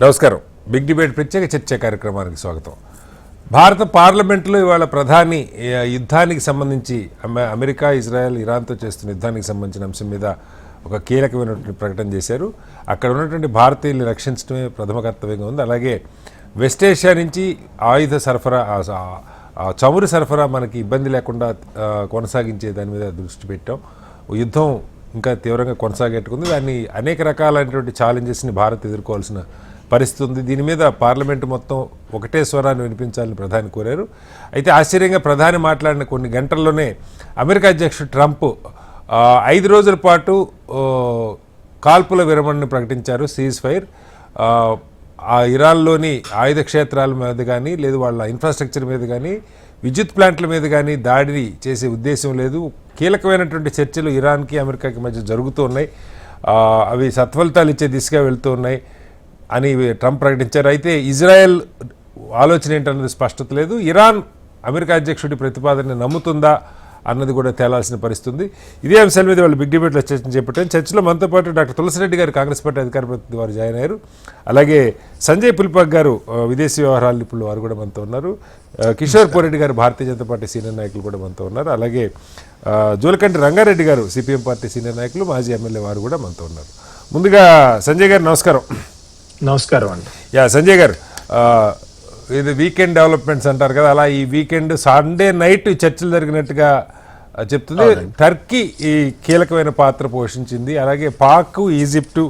నమస్కారం. Big debate ప్రత్యేక చర్చ కార్యక్రమానికి స్వాగతం. భారత పార్లమెంటులో ఇవాళ ప్రధాని యుద్ధానికి సంబంధించి అమెరికా, ఇజ్రాయెల్, ఇరాన్తో చేస్తున్న యుద్ధానికి సంబంధించిన అంశం మీద ఒక కీలకమైనటువంటి ప్రకటన చేశారు. అక్కడ ఉన్నటువంటి భారతీయుల్ని రక్షించడమే ప్రథమ కర్తవ్యంగా ఉంది. అలాగే వెస్ట్ ఏషియా నుంచి ఆయుధ సరఫరా, చమురు సరఫరా మనకి ఇబ్బంది లేకుండా కొనసాగించే దాని మీద దృష్టి పెట్టాం. యుద్ధం ఇంకా తీవ్రంగా కొనసాగేట్టుకుంది. దాన్ని అనేక రకాలైనటువంటి ఛాలెంజెస్ని భారత్ ఎదుర్కోవాల్సిన పరిస్థితి ఉంది. దీని మీద పార్లమెంటు మొత్తం ఒకటే స్వరాన్ని వినిపించాలని ప్రధాని కోరారు. అయితే ఆశ్చర్యంగా ప్రధాని మాట్లాడిన కొన్ని గంటల్లోనే అమెరికా అధ్యక్షుడు ట్రంప్ 5 రోజుల పాటు కాల్పుల విరమణను ప్రకటించారు. Cease fire. ఆ ఇరాన్లోని ఆయుధ క్షేత్రాల మీద కానీ, లేదు వాళ్ళ ఇన్ఫ్రాస్ట్రక్చర్ మీద కానీ, విద్యుత్ ప్లాంట్ల మీద కానీ దాడి చేసే ఉద్దేశం లేదు. కీలకమైనటువంటి చర్చలు ఇరాన్కి అమెరికాకి మధ్య జరుగుతూ ఉన్నాయి. అవి సత్ఫలితాలు ఇచ్చే దిశగా వెళ్తూ ఉన్నాయి అని ట్రంప్ ప్రకటించారు. అయితే ఇజ్రాయెల్ ఆలోచన ఏంటన్నది స్పష్టత లేదు. ఇరాన్ అమెరికా అధ్యక్షుడి ప్రతిపాదనని నమ్ముతుందా అన్నది కూడా తేలాల్సిన పరిస్థితి. ఇదే అంశాల మీద వాళ్ళు బిగ్ డిబేట్లో చర్చ చేపట్టారు. చర్చలో మనతో పాటు డాక్టర్ తులసిరెడ్డి గారు, కాంగ్రెస్ పార్టీ అధికార ప్రతినిధి, వారు జాయిన్ అయ్యారు. అలాగే సంజయ్ పుల్పాక్ గారు, విదేశీ వ్యవహారాల నిపుణులు, వారు కూడా మనతో ఉన్నారు. కిషోర్ పోరెడ్డి గారు, భారతీయ జనతా పార్టీ సీనియర్ నాయకులు కూడా మనతో ఉన్నారు. అలాగే జోలకంటి రంగారెడ్డి గారు, సిపిఎం పార్టీ సీనియర్ నాయకులు, మాజీ ఎమ్మెల్యే, వారు కూడా మనతో ఉన్నారు. ముందుగా సంజయ్ గారు నమస్కారం. నమస్కారం అండి. సంజయ్ గారు, ఇది వీకెండ్ డెవలప్మెంట్స్ అంటారు కదా, అలా ఈ వీకెండ్ సండే నైట్ చర్చలు జరిగినట్టుగా చెప్తుంది. టర్కీ ఈ కీలకమైన పాత్ర పోషించింది. అలాగే పాక్, ఈజిప్టు,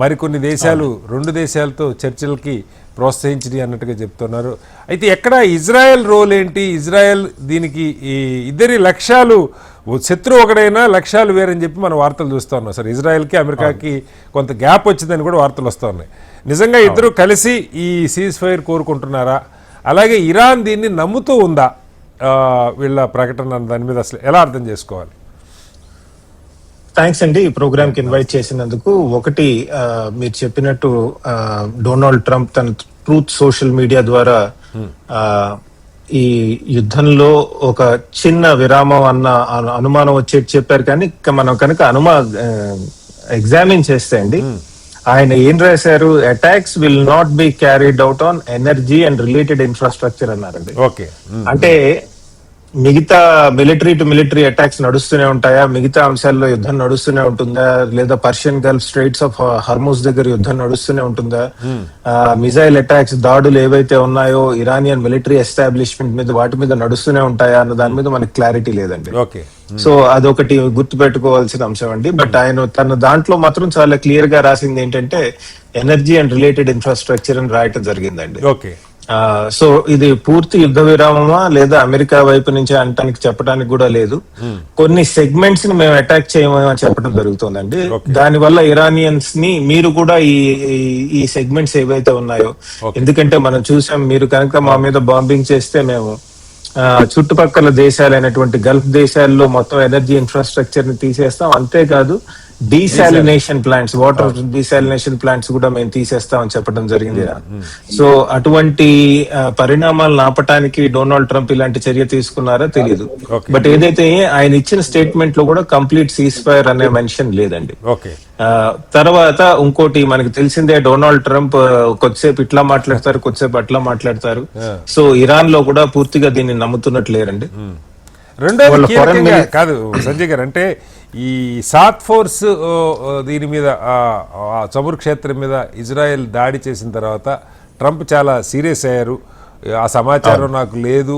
మరికొన్ని దేశాలు 2 దేశాలతో చర్చలకి ప్రోత్సహించింది అన్నట్టుగా చెప్తున్నారు. అయితే ఎక్కడ ఇజ్రాయెల్ రోల్ ఏంటి? ఇజ్రాయెల్ దీనికి ఈ ఇద్దరి లక్ష్యాలు, శత్రువు ఒకడైనా లక్ష్యాలు వేరని చెప్పి మనం వార్తలు చూస్తూ ఉన్నాం. సార్, ఇజ్రాయెల్కి అమెరికాకి కొంత గ్యాప్ వచ్చిందని కూడా వార్తలు వస్తూ ఉన్నాయి. నిజంగా ఇద్దరు కలిసి ఈ సీజ్ ఫైర్ కోరుకుంటున్నారా? అలాగే ఇరాన్ దీన్ని నమ్ముతూ ఉందా? వీళ్ళ ప్రకటన దాని మీద అసలు ఎలా అర్థం చేసుకోవాలి? థ్యాంక్స్ అండి, ఈ ప్రోగ్రామ్ కి ఇన్వైట్ చేసినందుకు. ఒకటి, మీరు చెప్పినట్టు డొనాల్డ్ ట్రంప్ తన ట్రూత్ సోషల్ మీడియా ద్వారా ఈ యుద్ధంలో ఒక చిన్న విరామం అన్న అనుమానం వచ్చేది చెప్పారు. కానీ మనం కనుక ఎగ్జామిన్ చేస్తే అండి, ఆయన ఏం రాశారు? Attacks will not be carried out on energy and related infrastructure అన్నారండి. ఓకే, అంటే మిగతా మిలిటరీ టు మిలిటరీ అటాక్స్ నడుస్తూనే ఉంటాయా? మిగతా అంశాల్లో యుద్ధం నడుస్తూనే ఉంటుందా? లేదా Persian Gulf, Strides of Hormuz దగ్గర యుద్ధం నడుస్తూనే ఉంటుందా? మిజైల్ అటాక్స్, దాడులు ఏవైతే ఉన్నాయో ఇరానియన్ మిలిటరీ ఎస్టాబ్లిష్మెంట్ మీద, వాటి మీద నడుస్తూనే ఉంటాయా అన్న దాని మీద మనకి క్లారిటీ లేదండి. సో అదొకటి గుర్తు పెట్టుకోవాల్సిన అంశం అండి. బట్ ఆయన తన దాంట్లో మాత్రం చాలా క్లియర్ గా రాసింది ఏంటంటే ఎనర్జీ అండ్ రిలేటెడ్ ఇన్ఫ్రాస్ట్రక్చర్ అని రాయటం జరిగిందండి. ఓకే. సో ఇది పూర్తి యుద్ధ విరామమా లేదా అమెరికా వైపు నుంచి అంటానికి చెప్పడానికి కూడా లేదు. కొన్ని సెగ్మెంట్స్ ని మేము అటాక్ చేయమని చెప్పడం జరుగుతుందండి. దాని వల్ల ఇరానియన్స్ ని, మీరు కూడా ఈ సెగ్మెంట్స్ ఏవైతే ఉన్నాయో, ఎందుకంటే మనం చూసాం, మీరు కనుక మా మీద బాంబింగ్ చేస్తే మేము చుట్టుపక్కల దేశాలైనటువంటి గల్ఫ్ దేశాల్లో మొత్తం ఎనర్జీ ఇన్ఫ్రాస్ట్రక్చర్ ని తీసేస్తాం. అంతేకాదు desalination plants, water desalination plants కూడా మేము తీసేస్తామని చెప్పడం జరిగింది. సో అటువంటి పరిణామాలను ఆపటానికి డొనాల్డ్ ట్రంప్ ఇలాంటి చర్య తీసుకున్నారో తెలియదు. బట్ ఏదైతే ఆయన ఇచ్చిన స్టేట్మెంట్ లో కూడా కంప్లీట్ సీజ్ ఫైర్ అనే మెన్షన్ లేదండి. తర్వాత ఇంకోటి మనకి తెలిసిందే, డొనాల్డ్ ట్రంప్ కొద్దిసేపు ఇట్లా మాట్లాడతారు, కొద్దిసేపు అట్లా మాట్లాడతారు. సో ఇరాన్ లో కూడా పూర్తిగా దీన్ని నమ్ముతున్నట్లు లేరండి. రెండోది కాదు సంజయ్ గారు, అంటే ఈ సాత్ ఫోర్స్ దీని మీద, చమురు క్షేత్రం మీద ఇజ్రాయెల్ దాడి చేసిన తర్వాత ట్రంప్ చాలా సీరియస్ అయ్యారు. ఆ సమాచారం నాకు లేదు,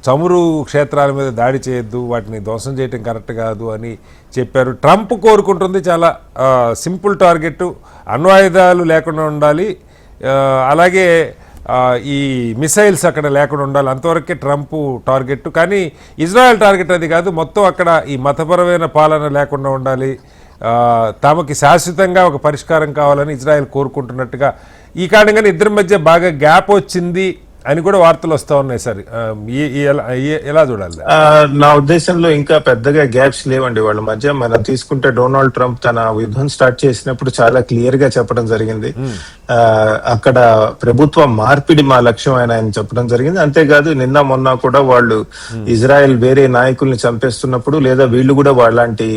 చమురు క్షేత్రాల మీద దాడి చేయొద్దు, వాటిని ధ్వంసం చేయటం కరెక్ట్ కాదు అని చెప్పారు. ట్రంప్ కోరుకుంటుంది చాలా సింపుల్ టార్గెట్, అణ్వాయుధాలు లేకుండా ఉండాలి, అలాగే ఈ మిసైల్స్ అక్కడ లేకుండా ఉండాలి, అంతవరకే ట్రంప్ టార్గెట్. కానీ ఇజ్రాయెల్ టార్గెట్ అది కాదు, మొత్తం అక్కడ ఈ మతపరమైన పాలన లేకుండా ఉండాలి, తమకి శాశ్వతంగా ఒక పరిష్కారం కావాలని ఇజ్రాయెల్ కోరుకుంటున్నట్టుగా. ఈ కారణంగానే ఇద్దరి మధ్య బాగా గ్యాప్ వచ్చింది అని కూడా వార్తలు వస్తూ ఉన్నాయి సార్. ఎలా చూడాలి? నా ఉద్దేశంలో ఇంకా పెద్దగా గ్యాప్స్ లేవండి వాళ్ళ మధ్య. మనం తీసుకుంటే డొనాల్డ్ ట్రంప్ తన యుద్ధం స్టార్ట్ చేసినప్పుడు చాలా క్లియర్ గా చెప్పడం జరిగింది, అక్కడ ప్రభుత్వ మార్పిడి మా లక్ష్యం ఆయన చెప్పడం జరిగింది. అంతేకాదు నిన్న మొన్న కూడా వాళ్ళు ఇజ్రాయెల్ వేరే నాయకుల్ని చంపేస్తున్నప్పుడు లేదా వీళ్ళు కూడా వాళ్ళంటి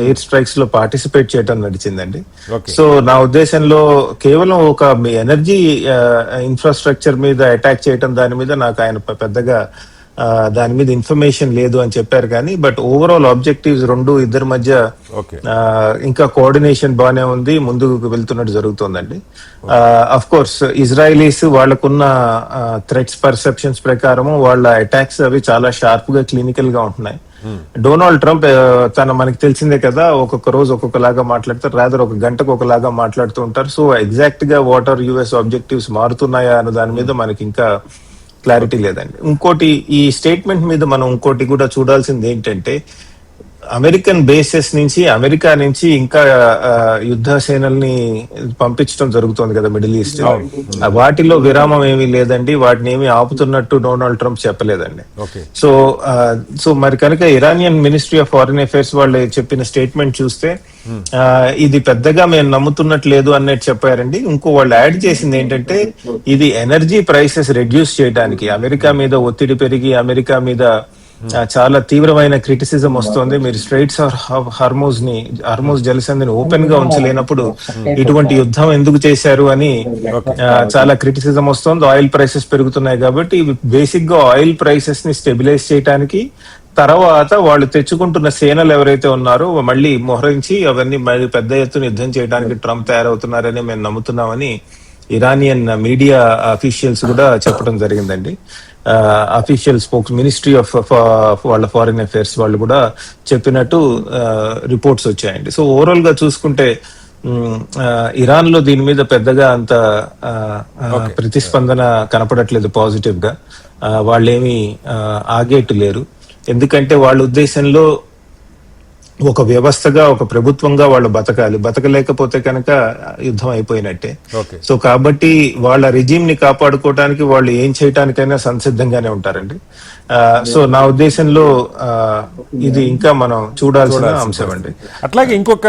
ఎయిర్ స్ట్రైక్స్ లో పార్టిసిపేట్ చేయడం నడిచిందండి. సో నా ఉద్దేశంలో కేవలం ఒక ఎనర్జీ ఇన్ఫ్రాస్ట్రక్చర్ మీద అటాక్ చేయటం దాని మీద నాకు ఆయన పెద్దగా దాని మీద ఇన్ఫర్మేషన్ లేదు అని చెప్పారు. కానీ బట్ ఓవరాల్ ఆబ్జెక్టివ్స్ రెండు ఇద్దరి మధ్య ఇంకా కోఆర్డినేషన్ బానే ఉంది, ముందుకు వెళ్తున్నట్టు జరుగుతుందండి. అఫ్ కోర్స్ ఇజ్రాయలీస్ వాళ్ళకున్న థ్రెట్స్ పర్సెప్షన్స్ ప్రకారం వాళ్ళ అటాక్స్ అవి చాలా షార్ప్ గా క్లినికల్ గా ఉంటున్నాయి. డొనాల్డ్ ట్రంప్ మనకి తెలిసిందే కదా, ఒక్కొక్క రోజు ఒక్కొక్కలాగా మాట్లాడతారు, రాదర్ ఒక గంటకు ఒకలాగా మాట్లాడుతూ ఉంటారు. సో ఎగ్జాక్ట్ గా వాట్ ఆర్ యుఎస్ ఆబ్జెక్టివ్స్ మారుతున్నాయా అన్న దాని మీద మనకి ఇంకా క్లారిటీ లేదండి. ఇంకోటి ఈ స్టేట్మెంట్ మీద మనం ఇంకోటి కూడా చూడాల్సింది ఏంటంటే, అమెరికన్ బేసెస్ నుంచి అమెరికా నుంచి ఇంకా యుద్ధ సేనల్ని పంపించడం జరుగుతుంది కదా మిడిల్ ఈస్ట్. వాటిలో విరామం ఏమీ లేదండి, వాటిని ఏమి ఆపుతున్నట్టు డొనాల్డ్ ట్రంప్ చెప్పలేదండి. సో మరి కనుక Iranian ministry of foreign affairs వాళ్ళు చెప్పిన స్టేట్మెంట్ చూస్తే ఇది పెద్దగా మేము నమ్ముతున్నట్లేదు అన్నట్టు చెప్పారండి. ఇంకో వాళ్ళు యాడ్ చేసింది ఏంటంటే, ఇది ఎనర్జీ ప్రైసెస్ రెడ్యూస్ చేయడానికి అమెరికా మీద ఒత్తిడి పెరిగి అమెరికా మీద చాలా తీవ్రమైన క్రిటిసిజం వస్తుంది. మీరు స్ట్రైట్స్ హార్మోజ్ జలసంధిని ఓపెన్ గా ఉంచలేనప్పుడు ఇటువంటి యుద్ధం ఎందుకు చేశారు అని చాలా క్రిటిసిజం వస్తుంది. ఆయిల్ ప్రైసెస్ పెరుగుతున్నాయి కాబట్టి బేసిక్ గా ఆయిల్ ప్రైసెస్ ని స్టెబిలైజ్ చేయడానికి, తర్వాత వాళ్ళు తెచ్చుకుంటున్న సేనలు ఎవరైతే ఉన్నారో మళ్ళీ మోహరించి అవన్నీ మళ్ళీ పెద్ద ఎత్తున యుద్ధం చేయడానికి ట్రంప్ తయారవుతున్నారని మేము నమ్ముతున్నామని ఇరానియన్ మీడియా అఫీషియల్స్ కూడా చెప్పడం జరిగిందండి. అఫీషియల్ స్పోక్స్ మినిస్ట్రీ ఆఫ్ వాళ్ళ ఫారిన్ అఫైర్స్ వాళ్ళు కూడా చెప్పినట్టు రిపోర్ట్స్ వచ్చాయండి. సో ఓవరాల్ గా చూసుకుంటే ఇరాన్ లో దీని మీద పెద్దగా అంత ప్రతిస్పందన కనపడట్లేదు పాజిటివ్ గా. వాళ్ళేమి ఆగేట్టు లేరు, ఎందుకంటే వాళ్ళ ఉద్దేశంలో ఒక వ్యవస్థగా ఒక ప్రభుత్వంగా వాళ్ళు బతకలేకపోతే కనుక యుద్ధం అయిపోయినట్టే. సో కాబట్టి వాళ్ళ రిజిమ్ ని కాపాడుకోవడానికి వాళ్ళు ఏం చేయటానికైనా సంసిద్ధంగానే ఉంటారండి. సో నా ఉద్దేశంలో ఇది ఇంకా మనం చూడాల్సిన అంశం అండి. అట్లాగే ఇంకొక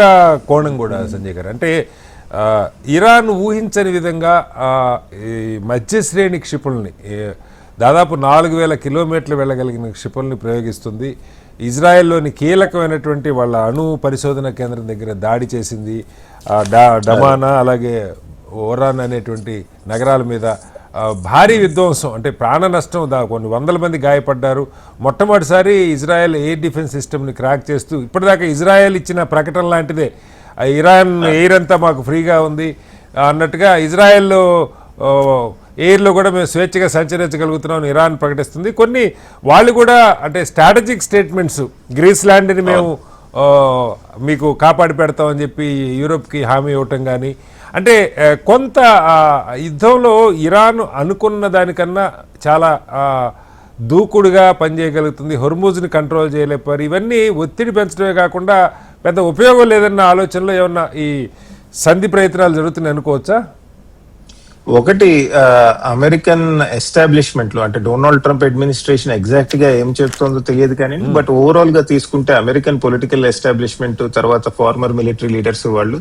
కోణం కూడా సంజయ్ గారు, అంటే ఇరాన్ ఊహించని విధంగా ఈ మధ్య శ్రేణి క్షిపణుల్ని దాదాపు 4000 కిలోమీటర్లు వెళ్ళగలిగిన క్షిపణుల్ని ప్రయోగిస్తుంది. ఇజ్రాయెల్లోని కీలకమైనటువంటి వాళ్ళ అణు పరిశోధన కేంద్రం దగ్గర దాడి చేసింది. డమానా అలాగే ఓరాన్ అనేటువంటి నగరాల మీద భారీ విధ్వంసం, అంటే ప్రాణ నష్టం, కొన్ని వందల మంది గాయపడ్డారు. మొట్టమొదటిసారి ఇజ్రాయెల్ ఎయిర్ డిఫెన్స్ సిస్టమ్ని క్రాక్ చేస్తూ, ఇప్పటిదాకా ఇజ్రాయెల్ ఇచ్చిన ప్రకటన లాంటిదే, ఇరాన్ ఎయిర్ అంతా మాకు ఫ్రీగా ఉంది అన్నట్టుగా ఇజ్రాయెల్లో ఎయిర్లో కూడా మేము స్వేచ్ఛగా సంచరించగలుగుతున్నాం ఇరాన్ ప్రకటిస్తుంది. కొన్ని వాళ్ళు కూడా అంటే స్ట్రాటజిక్ స్టేట్మెంట్స్, గ్రీస్ ల్యాండ్ని మేము మీకు కాపాడి పెడతామని చెప్పి యూరోప్కి హామీ ఇవ్వటం కానీ, అంటే కొంత యుద్ధంలో ఇరాన్ అనుకున్న దానికన్నా చాలా దూకుడుగా పనిచేయగలుగుతుంది. హొర్ముజ్ని కంట్రోల్ చేయలేపారు. ఇవన్నీ ఒత్తిడి పెంచడమే కాకుండా పెద్ద ఉపయోగం లేదన్న ఆలోచనలో ఏమన్నా ఈ సంధి ప్రయత్నాలు జరుగుతున్నాయి అనుకోవచ్చా? ఒకటి, అమెరికన్ ఎస్టాబ్లిష్మెంట్ లో అంటే డొనాల్డ్ ట్రంప్ అడ్మినిస్ట్రేషన్ ఎగ్జాక్ట్ గా ఏం చెప్తుందో తెలియదు కానీ, బట్ ఓవరాల్ గా తీసుకుంటే అమెరికన్ పొలిటికల్ ఎస్టాబ్లిష్మెంట్ తర్వాత ఫార్మర్ మిలిటరీ లీడర్స్ వాళ్ళు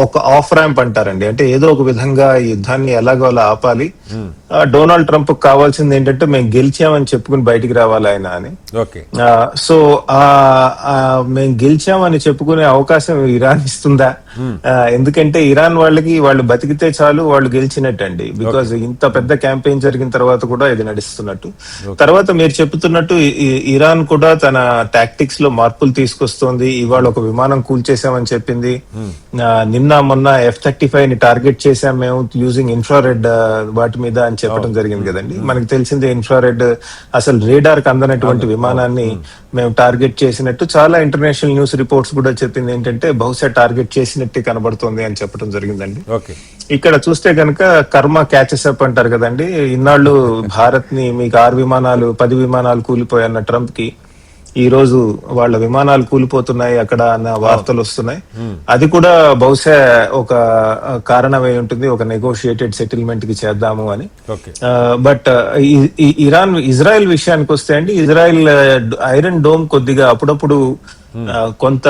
ఒక ఆఫ్ ర్యాంప్ అంటారండి, అంటే ఏదో ఒక విధంగా ఈ యుద్ధాన్ని ఎలాగో అలా ఆపాలి. డొనాల్డ్ ట్రంప్ కావాల్సింది ఏంటంటే మేము గెలిచామని చెప్పుకుని బయటికి రావాలి ఆయన అని. సో మేము గెలిచామని చెప్పుకునే అవకాశం ఇరాన్ ఇస్తుందా? ఎందుకంటే ఇరాన్ వాళ్ళు బతికితే చాలు, వాళ్ళు గెలిచినట్టండి. బికాజ్ ఇంత పెద్ద క్యాంపెయిన్ జరిగిన తర్వాత కూడా ఇది నడుస్తున్నట్టు. తర్వాత మీరు చెప్తున్నట్టు ఇరాన్ కూడా తన టాక్టిక్స్ లో మార్పులు తీసుకొస్తోంది. ఇవాళ ఒక విమానం కూల్చేసామని చెప్పింది. నిన్న మొన్న F-35 ని టార్గెట్ చేసాం మేము యూజింగ్ ఇన్ఫ్రారెడ్ వాటి మీద అని చెప్పడం జరిగింది కదండి. మనకి తెలిసిందే ఇన్ఫ్రారెడ్ అసలు రేడార్ కి అందనటువంటి విమానాన్ని మేము టార్గెట్ చేసినట్టు చాలా ఇంటర్నేషనల్ న్యూస్ రిపోర్ట్స్ కూడా చెప్పింది ఏంటంటే బహుశా టార్గెట్ చేసినట్టే కనబడుతుంది అని చెప్పడం జరిగిందండి. ఇక్కడ చూస్తే కనుక కర్మ క్యాచెస్ అప్ అంటారు కదండి. ఇన్నాళ్ళు భారత్ ని మీకు 6 విమానాలు 10 విమానాలు కూలిపోయన్న ట్రంప్ కి ఈ రోజు వాళ్ళ విమానాలు కూలిపోతున్నాయి అక్కడ అన్న వార్తలు వస్తున్నాయి. అది కూడా బహుశా ఒక కారణమై ఉంటుంది, ఒక నెగోషియేటెడ్ సెటిల్మెంట్ కి చేద్దాము అని. ఓకే. బట్ ఇజ్రాయెల్ విషయానికి వస్తే అండి, ఇజ్రాయెల్ ఐరన్ డోమ్ కొద్దిగా అప్పుడప్పుడు కొంత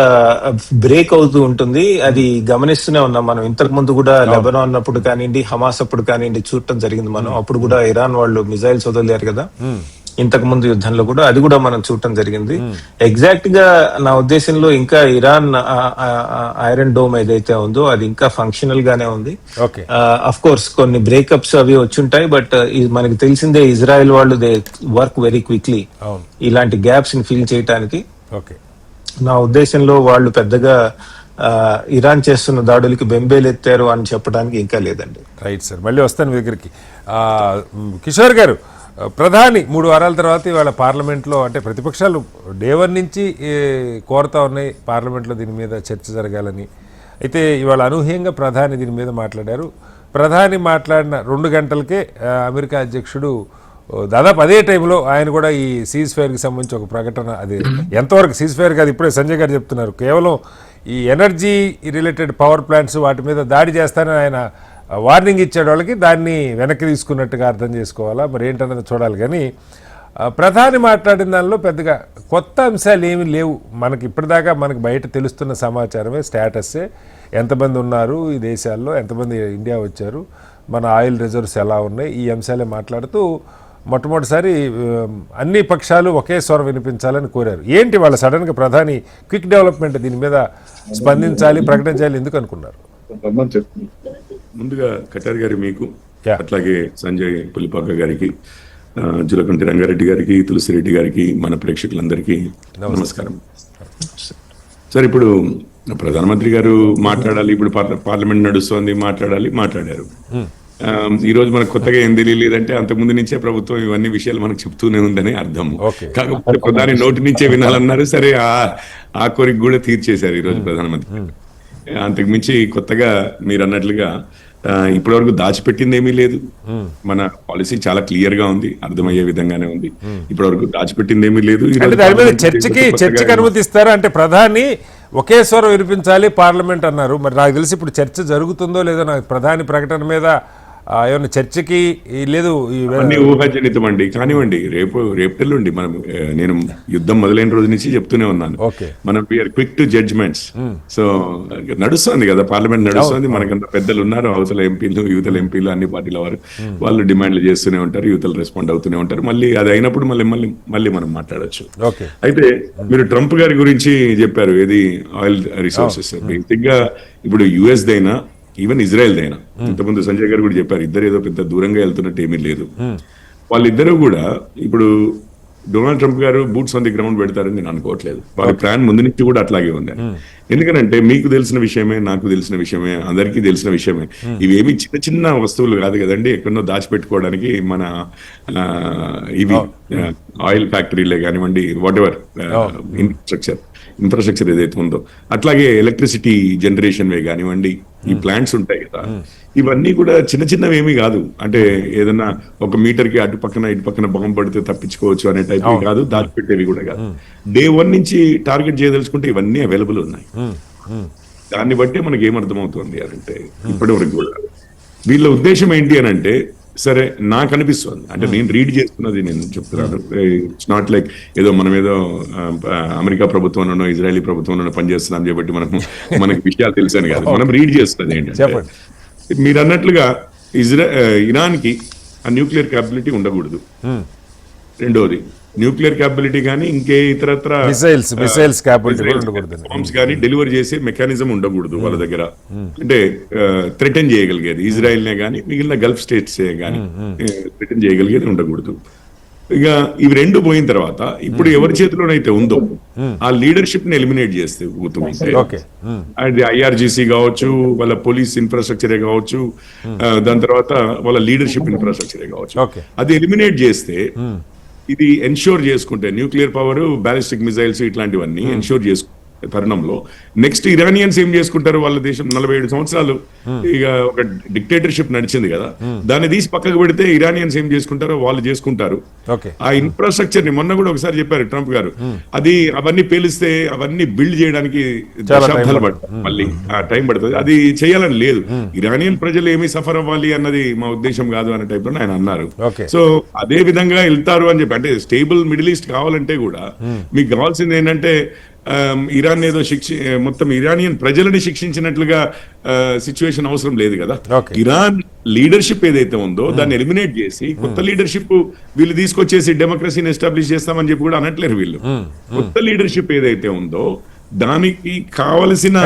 బ్రేక్ అవుతూ ఉంటుంది. అది గమనిస్తూనే ఉన్నాం మనం. ఇంతకు ముందు కూడా లెబనాన్ అప్పుడు కానివ్వండి, హమాస్ అప్పుడు కానివ్వండి చూడటం జరిగింది మనం. అప్పుడు కూడా ఇరాన్ వాళ్ళు మిజైల్స్ వదిలేరు కదా ఇంతకు ముందు యుద్ధంలో కూడా, అది కూడా మనం చూడటం జరిగింది. ఎగ్జాక్ట్ గా నా ఉద్దేశంలో ఇంకా ఇరాన్ ఐరన్ డోమ్ ఏదైతే ఉందో అది ఇంకా ఫంక్షనల్ గానే ఉంది. అఫ్ కోర్స్ కొన్ని బ్రేకప్స్ అవి వచ్చుంటాయి, బట్ మనకి తెలిసిందే ఇజ్రాయెల్ వాళ్ళు దే వర్క్ వెరీ క్విక్లీ ఇలాంటి గ్యాప్స్ ని ఫిల్ చేయడానికి. నా ఉద్దేశంలో వాళ్ళు పెద్దగా ఇరాన్ చేస్తున్న దాడులకి బెంబేలెత్తారు అని చెప్పడానికి ఇంకా లేదండి. రైట్ సార్, మళ్ళీ వస్తాను మీ దగ్గరికి. కిషోర్ గారు, ప్రధాని 3 వారాల తర్వాత ఇవాళ పార్లమెంట్లో, అంటే ప్రతిపక్షాలు డే 1 నుంచి కోరుతా ఉన్నాయి పార్లమెంట్లో దీని మీద చర్చ జరగాలని. అయితే ఇవాళ అనూహ్యంగా ప్రధాని దీని మీద మాట్లాడారు. ప్రధాని మాట్లాడిన 2 గంటలకే అమెరికా అధ్యక్షుడు దాదాపు అదే టైంలో ఆయన కూడా ఈ సీజ్ ఫైర్కి సంబంధించి ఒక ప్రకటన, అది ఎంతవరకు సీజ్ ఫైర్ కాదు, ఇప్పుడే సంజయ్ గారు చెప్తున్నారు, కేవలం ఈ ఎనర్జీ రిలేటెడ్ పవర్ ప్లాంట్స్ వాటి మీద దాడి చేస్తానని ఆయన వార్నింగ్ ఇచ్చాడు వాళ్ళకి, దాన్ని వెనక్కి తీసుకున్నట్టుగా అర్థం చేసుకోవాలా మరి ఏంటన్నది చూడాలి. కానీ ప్రధాని మాట్లాడిన దానిలో పెద్దగా కొత్త అంశాలు ఏమీ లేవు. మనకి ఇప్పటిదాకా మనకు బయట తెలుస్తున్న సమాచారమే, స్టేటస్సే, ఎంతమంది ఉన్నారు ఈ దేశాల్లో, ఎంతమంది ఇండియా వచ్చారు, మన ఆయిల్ రిజర్వ్స్ ఎలా ఉన్నాయి, ఈ అంశాలే మాట్లాడుతూ మొట్టమొదటిసారి అన్ని పక్షాలు ఒకే స్వరం వినిపించాలని కోరారు. ఏంటి వాళ్ళ సడన్గా ప్రధాని క్విక్ డెవలప్మెంట్ దీని మీద స్పందించాలి, ప్రకటించాలి ఎందుకు అనుకున్నారు? ముందుగా కటారి గారి మీకు, అట్లాగే సంజయ్ పులిపాక గారికి, జులకంటి రంగారెడ్డి గారికి, తులసిరెడ్డి గారికి, మన ప్రేక్షకులందరికీ నమస్కారం. సార్, ఇప్పుడు ప్రధానమంత్రి గారు మాట్లాడాలి, ఇప్పుడు పార్లమెంట్ నడుస్తోంది, మాట్లాడారు. ఈ రోజు మనకు కొత్తగా ఏం తెలియలేదంటే అంతకుముందు నుంచే ప్రభుత్వం ఇవన్నీ విషయాలు మనకు చెప్తూనే ఉందని అర్థం. కాకపోతే ప్రధాని నోటి నుంచే వినాలన్నారు. సరే, ఆ కోరిక కూడా తీర్చేశారు ఈ రోజు ప్రధానమంత్రి. అంతకు మించి కొత్తగా మీరు అన్నట్లుగా ఇప్పటి వరకు దాచిపెట్టింది ఏమీ లేదు. మన పాలసీ చాలా క్లియర్ గా ఉంది, అర్థమయ్యే విధంగానే ఉంది. ఇప్పటి వరకు దాచిపెట్టింది ఏమీ లేదు. చర్చకి అనుమతిస్తారా అంటే ప్రధాని ఒకే స్వరం వినిపించాలి పార్లమెంట్ అన్నారు. మరి నాకు తెలిసి ఇప్పుడు చర్చ జరుగుతుందో లేదో, నాకు ప్రధాని ప్రకటన మీద ఏమన్నా చర్చకి లేదు. అన్ని ఊహాజనితం అండి. కానివ్వండి, రేపు ఎల్లుండి మనం, నేను యుద్ధం మొదలైన రోజు నుంచి చెప్తూనే ఉన్నాను, మనం we are quick to judgements. So నడుస్తుంది కదా, పార్లమెంట్ నడుస్తుంది, మనకంత పెద్దలు ఉన్నారు, అవతల ఎంపీలు, యువతల ఎంపీలు, అన్ని పార్టీల వారు, వాళ్ళు డిమాండ్లు చేస్తూనే ఉంటారు, యువతలు రెస్పాండ్ అవుతూనే ఉంటారు. మళ్ళీ అది అయినప్పుడు మళ్ళీ మనం మాట్లాడచ్చు. అయితే మీరు ట్రంప్ గారి గురించి చెప్పారు, ఏది ఆయిల్ రిసోర్సెస్. బేసిక్ గా ఇప్పుడు యుఎస్ దైనా, ఈవెన్ ఇజ్రాయెల్ దైనా, ఇంతకుముందు సంజయ్ గారు కూడా చెప్పారు, ఇద్దరు ఏదో పెద్ద దూరంగా వెళ్తున్నట్టు ఏమీ లేదు. వాళ్ళిద్దరూ కూడా ఇప్పుడు డొనాల్డ్ ట్రంప్ గారు బూట్స్ ఆన్ ది గ్రౌండ్ పెడతారని నేను అనుకోవట్లేదు. వాళ్ళ ప్లాన్ ముందు నుంచి కూడా అట్లాగే ఉంది. ఎందుకంటే మీకు తెలిసిన విషయమే, నాకు తెలిసిన విషయమే, అందరికీ తెలిసిన విషయమే. ఇవేమి చిన్న చిన్న వస్తువులు కాదు కదండి, ఎక్కడో దాచిపెట్టుకోవడానికి. మన ఇవి ఆయిల్ ఫ్యాక్టరీలే కానివ్వండి, వాట్ ఎవర్ ఇన్ఫ్రాస్ట్రక్చర్ ఏదైతే ఉందో, అట్లాగే ఎలక్ట్రిసిటీ జనరేషన్ వే కానివ్వండి, ఈ ప్లాంట్స్ ఉంటాయి కదా, ఇవన్నీ కూడా చిన్న చిన్నవి ఏమీ కాదు. అంటే ఏదన్నా 1 మీటర్కి అటు పక్కన ఇటు పక్కన బాంబు పడితే తప్పించుకోవచ్చు అనే టైప్ కాదు, దాచిపెట్టేవి కూడా కాదు. డే 1 నుంచి టార్గెట్ చేయదలుచుకుంటే ఇవన్నీ అవైలబుల్ ఉన్నాయి. దాన్ని బట్టి మనకి ఏమర్థమవుతుంది అంటే, ఇప్పటి వరకు కూడా వీళ్ళ ఉద్దేశం ఏంటి అని అంటే, సరే నాకు అనిపిస్తుంది, అంటే నేను రీడ్ చేస్తున్నది నేను చెప్తున్నాను. ఇట్స్ నాట్ లైక్ ఏదో మనం ఏదో అమెరికా ప్రభుత్వంలోనో ఇజ్రాయలీ ప్రభుత్వంలోనో పనిచేస్తున్నాం కాబట్టి మనకి విషయాలు తెలుసని కాదు, మనం రీడ్ చేస్తున్నది ఏంటంటే, మీరు అన్నట్లుగా ఇరాన్కి ఆ న్యూక్లియర్ క్యాపబిలిటీ ఉండకూడదు. రెండోది, న్యూక్లియర్ క్యాపబిలిటీ కానీ ఇంకే ఇతరత్ర బాంబ్స్ కానీ డెలివర్ చేసే మెకానిజం ఉండకూడదు వాళ్ళ దగ్గర. అంటే థ్రెటన్ చేయగలిగేది ఇజ్రాయెల్నే కానీ మిగిలిన గల్ఫ్ స్టేట్స్ కానీ థ్రెటన్ చేయగలిగేది ఉండకూడదు. ఇక ఇవి రెండు పోయిన తర్వాత ఇప్పుడు ఎవరి చేతిలోనైతే ఉందో ఆ లీడర్షిప్ ని ఎలిమినేట్ చేస్తే అది ఐఆర్జీసీ కావచ్చు, వాళ్ళ పోలీస్ ఇన్ఫ్రాస్ట్రక్చరే కావచ్చు, దాని తర్వాత వాళ్ళ లీడర్షిప్ ఇన్ఫ్రాస్ట్రక్చరే కావచ్చు, అది ఎలిమినేట్ చేస్తే ఇది ఎన్ష్యూర్ చేసుకుంటే న్యూక్లియర్ పవర్, బ్యాలిస్టిక్ మిసైల్స్ ఇట్లాంటివన్నీ ఎన్ష్యూర్ చేసుకుంటే తరుణంలో నెక్స్ట్ ఇరానియన్స్ ఏం చేసుకుంటారు? వాళ్ళ దేశం 47 సంవత్సరాలు ఇక ఒక డిక్టేటర్షిప్ నడిచింది కదా, దాన్ని తీసి పక్కకు పెడితే ఇరానియన్స్ ఏం చేసుకుంటారో వాళ్ళు చేసుకుంటారు. ఆ ఇన్ఫ్రాస్ట్రక్చర్ ని మొన్న కూడా ఒకసారి చెప్పారు ట్రంప్ గారు, అది అవన్నీ పేలిస్తే అవన్నీ బిల్డ్ చేయడానికి దశాబ్దాలు పడుతుంది, మళ్ళీ టైం పడుతుంది. అది చేయాలని లేదు. ఇరానియన్ ప్రజలు ఏమి సఫర్ అవ్వాలి అన్నది మా ఉద్దేశం కాదు అనే టైప్ లో ఆయన అన్నారు. సో అదే విధంగా వెళ్తారు అని చెప్పి, అంటే స్టేబుల్ మిడిల్ ఈస్ట్ కావాలంటే కూడా మీకు కావాల్సింది ఏంటంటే ఇరాన్ ఏదో మొత్తం ఇరానియన్ ప్రజలని శిక్షించినట్లుగా సిచ్యువేషన్ అవసరం లేదు కదా. ఇరాన్ లీడర్షిప్ ఏదైతే ఉందో దాన్ని ఎలిమినేట్ చేసి కొత్త లీడర్షిప్ వీళ్ళు తీసుకొచ్చేసి డెమోక్రసీని ఎస్టాబ్లిష్ చేస్తామని చెప్పి కూడా అనట్లేరు వీళ్ళు. కొత్త లీడర్షిప్ ఏదైతే ఉందో దానికి కావలసిన,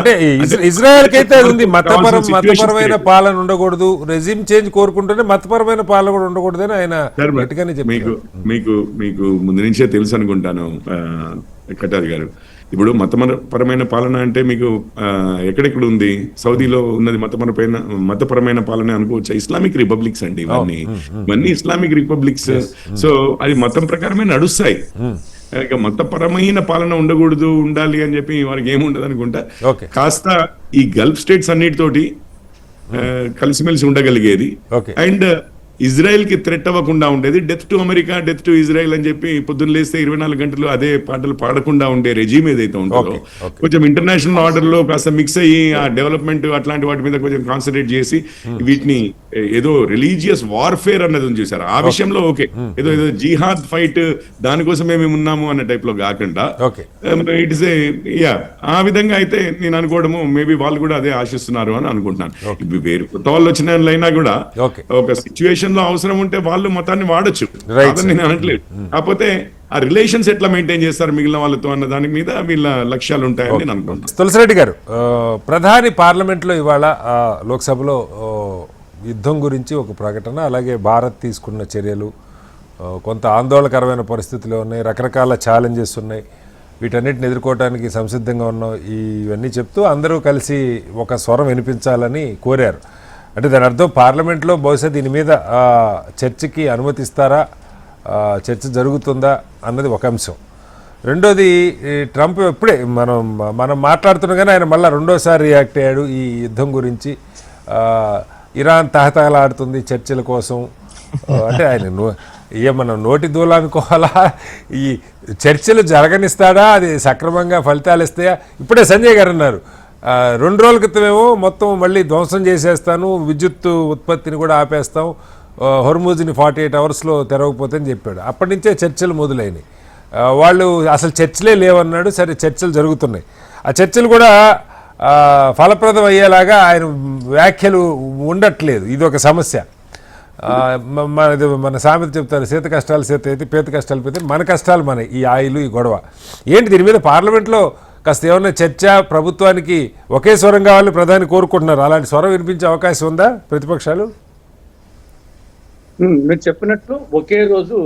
ఇజ్రాయెల్ కైతే అది ఉంది, మతపరమైన పాలన ఉండకూడదు, రెజిమ్ చేంజ్ కోరుకుంటూనే మతపరమైన పాలన కూడా ఉండకూడదని ఆయన మీకు ముందు నుంచే తెలుసు అనుకుంటాను కటారి గారు. ఇప్పుడు మతపరమైన పాలన అంటే మీకు ఎక్కడెక్కడ ఉంది? సౌదీలో ఉన్నది మతపరమైన పాలన అనుకోవచ్చు. ఇస్లామిక్ రిపబ్లిక్స్ అండి ఇవన్నీ ఇస్లామిక్ రిపబ్లిక్స్. సో అది మతం ప్రకారమే నడుస్తాయి. ఇక మతపరమైన పాలన ఉండకూడదు, ఉండాలి అని చెప్పి వారికి ఏముండదు అనుకుంటా. కాస్త ఈ గల్ఫ్ స్టేట్స్ అన్నిటితోటి కలిసిమెలిసి ఉండగలిగేది అండ్ ఇజ్రాయెల్ కి థ్రెట్ అవ్వకుండా ఉండేది. Death to America, death to Israel అని చెప్పి పొద్దున్న లేస్తే 24 గంటలు అదే పాటలు పాడకుండా ఉండే రెజీమ్ ఏదైతే ఉంటుందో కొంచెం ఇంటర్నేషనల్ ఆర్డర్ లో కాస్త మిక్స్ అయ్యి ఆ డెవలప్మెంట్ అట్లాంటి వాటి మీద కొంచెం కాన్సన్ట్రేట్ చేసి వీటిని ఏదో రిలీజియస్ వార్ఫేర్ అన్నది ఉంది చూసారు, ఆ విషయంలో ఓకే, ఏదో జిహాద్ ఫైట్ దానికోసమే మేము ఉన్నాము అన్న టైప్ లో కాకుండా ఇట్ ఇస్ ఆ విధంగా అయితే నేను అనుకోవడము మేబీ వాళ్ళు కూడా అదే ఆశిస్తున్నారు అని అనుకుంటున్నాను. వేరు కొత్త వాళ్ళు వచ్చిన అయినా కూడా ఒక సిచ్యువేషన్ లో అవసరం ఉంటే వాళ్ళు మతాన్ని వాడచ్చు, నేను అనట్లేదు. కాకపోతే ఆ రిలేషన్స్ ఎట్లా మెయింటైన్ చేస్తారు మిగిలిన వాళ్ళతో అన్న దాని మీద వీళ్ళ లక్ష్యాలు ఉంటాయని నేను అనుకుంటున్నాను. తులసిరెడ్డి గారు, ప్రధాని పార్లమెంట్ లో ఇవాళ లోక్సభలో యుద్ధం గురించి ఒక ప్రకటన, అలాగే భారత్ తీసుకున్న చర్యలు కొంత ఆందోళనకరమైన పరిస్థితులు ఉన్నాయి, రకరకాల ఛాలెంజెస్ ఉన్నాయి, వీటన్నిటిని ఎదుర్కోవడానికి సంసిద్ధంగా ఉన్నాం, ఇవన్నీ చెప్తూ అందరూ కలిసి ఒక స్వరం వినిపించాలని కోరారు. అంటే దాని అర్థం పార్లమెంట్లో బహుశా దీని మీద చర్చకి అనుమతిస్తారా, చర్చ జరుగుతుందా అన్నది ఒక అంశం. రెండోది, ట్రంప్ ఎప్పుడే మనం మాట్లాడుతున్నాగానే ఆయన మళ్ళీ రెండోసారి రియాక్ట్ అయ్యాడు ఈ యుద్ధం గురించి. ఇరాన్ తహతహలాడుతుంది చర్చల కోసం అంటే ఆయన ఏమన్నా నోటి దూల అనుకోవాలా, ఈ చర్చలు జరగనిస్తాడా, అది సక్రమంగా ఫలితాలు ఇస్తాయా? ఇప్పుడే సంజయ్ గారు అన్నారు 2 రోజుల క్రితమేమో మొత్తం మళ్ళీ ధ్వంసం చేసేస్తాను, విద్యుత్ ఉత్పత్తిని కూడా ఆపేస్తాం, హొర్ముజ్ని 48 అవర్స్లో తెరవకపోతే అని చెప్పాడు. అప్పటి నుంచే చర్చలు మొదలైనవి. వాళ్ళు అసలు చర్చలే లేవన్నాడు. సరే, చర్చలు జరుగుతున్నాయి. ఆ చర్చలు కూడా ఫలప్రదం అయ్యేలాగా ఆయన వ్యాఖ్యలు ఉండట్లేదు. ఇది ఒక సమస్య. మన సామెత చెప్తారు, సీత కష్టాలు సీత అయితే పేత కష్టాలు పేతే, మన కష్టాలు మన ఈ ఆయిల్ ఈ గొడవ ఏంటి? దీని మీద పార్లమెంట్లో కాస్త ఏమన్నా చర్చ, ప్రభుత్వానికి ఒకే స్వరం కావాలని ప్రధాని కోరుకుంటున్నారు. అలాంటి స్వరం వినిపించే అవకాశం ఉందా ప్రతిపక్షాలు? మీరు చెప్పినట్లు ఒకే రోజు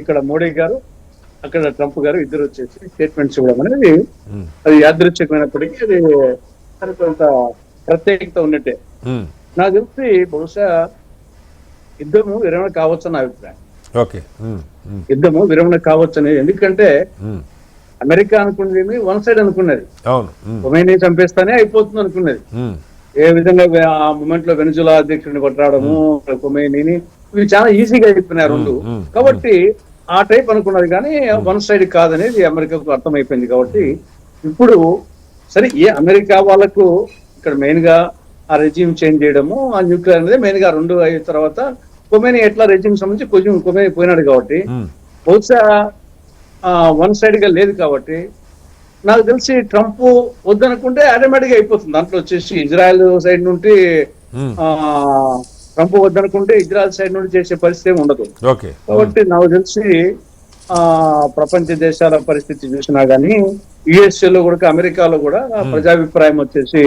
ఇక్కడ మోడీ గారు, అక్కడ ట్రంప్ గారు ఇద్దరు వచ్చేసి స్టేట్మెంట్స్ ఇవ్వడం అనేది అది యాదృచ్ఛికమైనప్పటికీ అది కొంత ప్రత్యేకత ఉన్నట్టే. నాకు తెలిసి బహుశా యుద్ధము విరమణ కావచ్చు అన్న అభిప్రాయం. యుద్ధము విరమణ కావచ్చు అనేది, ఎందుకంటే అమెరికా అనుకునేది వన్ సైడ్ అనుకున్నది, ఖొమైనీ చంపేస్తానే అయిపోతుంది అనుకున్నది. ఏ విధంగా ఆ మూమెంట్ లో వెనుజులా అధ్యక్షుడిని కొట్టడము, ఖొమైనీని, ఇవి చాలా ఈజీగా చెప్పినారు రెండు. కాబట్టి ఆ టైప్ అనుకున్నది, కానీ వన్ సైడ్ కాదనేది అమెరికాకు అర్థమైపోయింది. కాబట్టి ఇప్పుడు సరే, అమెరికా వాళ్ళకు ఇక్కడ మెయిన్ గా ఆ రెజ్యూమ్ చేంజ్ చేయడము, ఆ న్యూక్లియర్ అనేది మెయిన్ గా 2 అయిన తర్వాత ఖొమైనీ ఎట్లా రెజ్యూమ్ సంబంధించి కొంచెం ఖొమైనీ పోయినాడు కాబట్టి బహుశా వన్ సైడ్ గా లేదు. కాబట్టి నాకు తెలిసి ట్రంప్ వద్దనుకుంటే ఆటోమేటిక్ గా అయిపోతుంది. దాంట్లో వచ్చేసి ఇజ్రాయెల్ సైడ్ నుండి ట్రంప్ వద్దనుకుంటే ఇజ్రాయెల్ సైడ్ నుండి చేసే పరిస్థితి ఉండదు. కాబట్టి నాకు తెలిసి ప్రపంచ దేశాల పరిస్థితి చూసినా గానీ యుఎస్ఏ లో కూడా, అమెరికాలో కూడా ప్రజాభిప్రాయం వచ్చేసి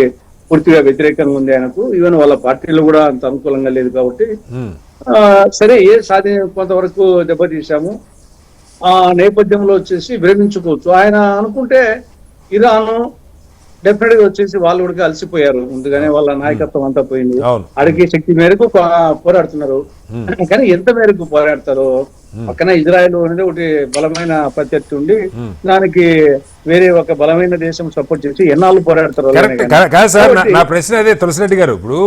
పూర్తిగా వ్యతిరేకంగా ఉంది ఆయనకు. ఈవెన్ వాళ్ళ పార్టీలో కూడా అంత అనుకూలంగా లేదు. కాబట్టి సరే, కొంతవరకు దెబ్బతీశాము. ఆ నేపథ్యంలో వచ్చేసి విరమించుకోవచ్చు. ఆయన అనుకుంటే ఇరాన్ డెఫినెట్ గా వచ్చేసి వాళ్ళు కూడా అలసిపోయారు, ముందుగానే వాళ్ళ నాయకత్వం అంతా పోయింది. అడిగే శక్తి మేరకు పోరాడుతున్నారు. కానీ ఎంత మేరకు పోరాడతారో పక్కన ఇజ్రాయెల్ అనేది ఒకటి బలమైన ప్రత్యర్థి ఉండి దానికి వేరే ఒక బలమైన దేశం సపోర్ట్ చేసి ఎన్నాళ్ళు పోరాడతారు. కరెక్ట్ కాదు సార్, నా ప్రశ్న అదే తులసిరెడ్డి గారు. ఇప్పుడు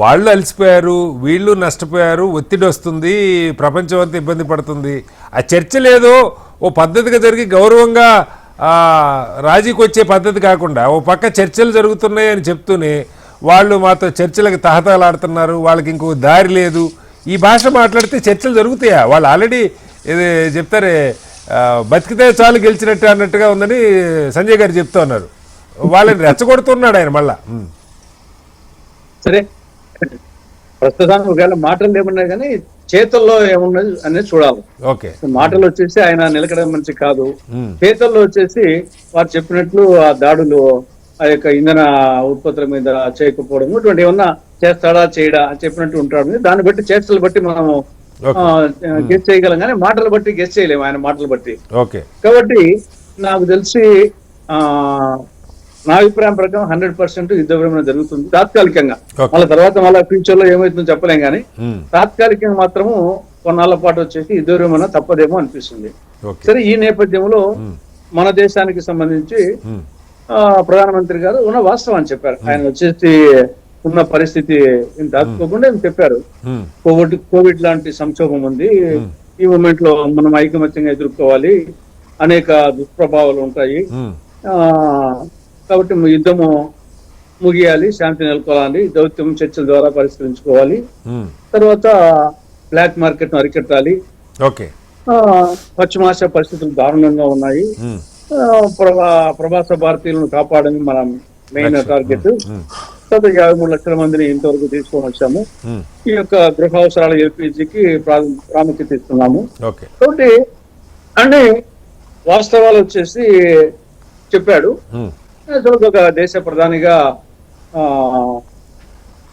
వాళ్ళు అలసిపోయారు, వీళ్ళు నష్టపోయారు, ఒత్తిడి వస్తుంది, ప్రపంచం అంతా ఇబ్బంది పడుతుంది. ఆ చర్చ లేదో ఓ పద్ధతిగా జరిగి గౌరవంగా రాజీకి వచ్చే పద్ధతి కాకుండా ఓ పక్క చర్చలు జరుగుతున్నాయి అని చెప్తూనే వాళ్ళు మాతో చర్చలకు తహతలాడుతున్నారు, వాళ్ళకి ఇంకో దారి లేదు, ఈ భాష మాట్లాడితే చర్చలు జరుగుతాయా? వాళ్ళు ఆల్రెడీ ఇది చెప్తారే బతికితే చాలు గెలిచినట్టు అన్నట్టుగా ఉందని సంజయ్ గారు చెప్తూ ఉన్నారు. వాళ్ళని రెచ్చగొడుతున్నాడు ఆయన మళ్ళా. సరే, ప్రస్తుతానికి ఒకవేళ మాటలు ఏమున్నాయి కానీ చేతుల్లో ఏమున్నది అనేది చూడాలి. ఓకే, మాటలు వచ్చేసి ఆయన నిలకడ మనిషి కాదు. చేతుల్లో వచ్చేసి వారు చెప్పినట్లు ఆ దాడులు ఆ యొక్క ఇంధన ఉత్పత్తుల మీద చేయకపోవడం ఇటువంటి ఏమన్నా చేస్తాడా చేయడా అని చెప్పినట్టు ఉంటాడు. దాన్ని బట్టి చేష్టలు బట్టి మనము గెస్ చేయగలం కానీ మాటలు బట్టి గెస్ చేయలేము ఆయన మాటలు బట్టి. కాబట్టి నాకు తెలిసి నా అభిప్రాయం ప్రకారం 100% యుద్ధ విరమణ జరుగుతుంది తాత్కాలికంగా. మళ్ళీ తర్వాత మళ్ళీ ఫ్యూచర్ లో ఏమవుతుందో చెప్పలేం కానీ తాత్కాలికంగా మాత్రము కొన్నాళ్ల పాటు వచ్చేసి యుద్ధ విరమణ తప్పదేమో అనిపిస్తుంది. సరే, ఈ నేపథ్యంలో మన దేశానికి సంబంధించి ప్రధానమంత్రి గారు ఉన్న వాస్తవాన్ని చెప్పారు. ఆయన వచ్చేసి ఉన్న పరిస్థితి దాచుకోకుండా చెప్పారు. కోవిడ్ లాంటి సంక్షోభం ఉంది, ఈ మూమెంట్ లో మనం ఐకమత్యంగా ఎదుర్కోవాలి, అనేక దుష్ప్రభావాలు ఉంటాయి, కాబట్టి యుద్ధము ముగియాలి, శాంతి నెలకొలాలి, దౌత్యం చర్చల ద్వారా పరిష్కరించుకోవాలి, తర్వాత బ్లాక్ మార్కెట్ ను అరికట్టాలి, పశ్చిమాసియా పరిస్థితులు దారుణంగా ఉన్నాయి, ప్రవాస భారతీయులను కాపాడని మన మెయిన్ టార్గెట్. తర్వాత 53 లక్షల మందిని ఇంతవరకు తీసుకొని వచ్చాము. ఈ యొక్క గృహ అవసరాల ఎల్పిజికి ప్రాముఖ్యత ఇస్తున్నాము. కాబట్టి అన్ని వాస్తవాలు వచ్చేసి చెప్పాడు. ఒక దేశ ప్రధానిగా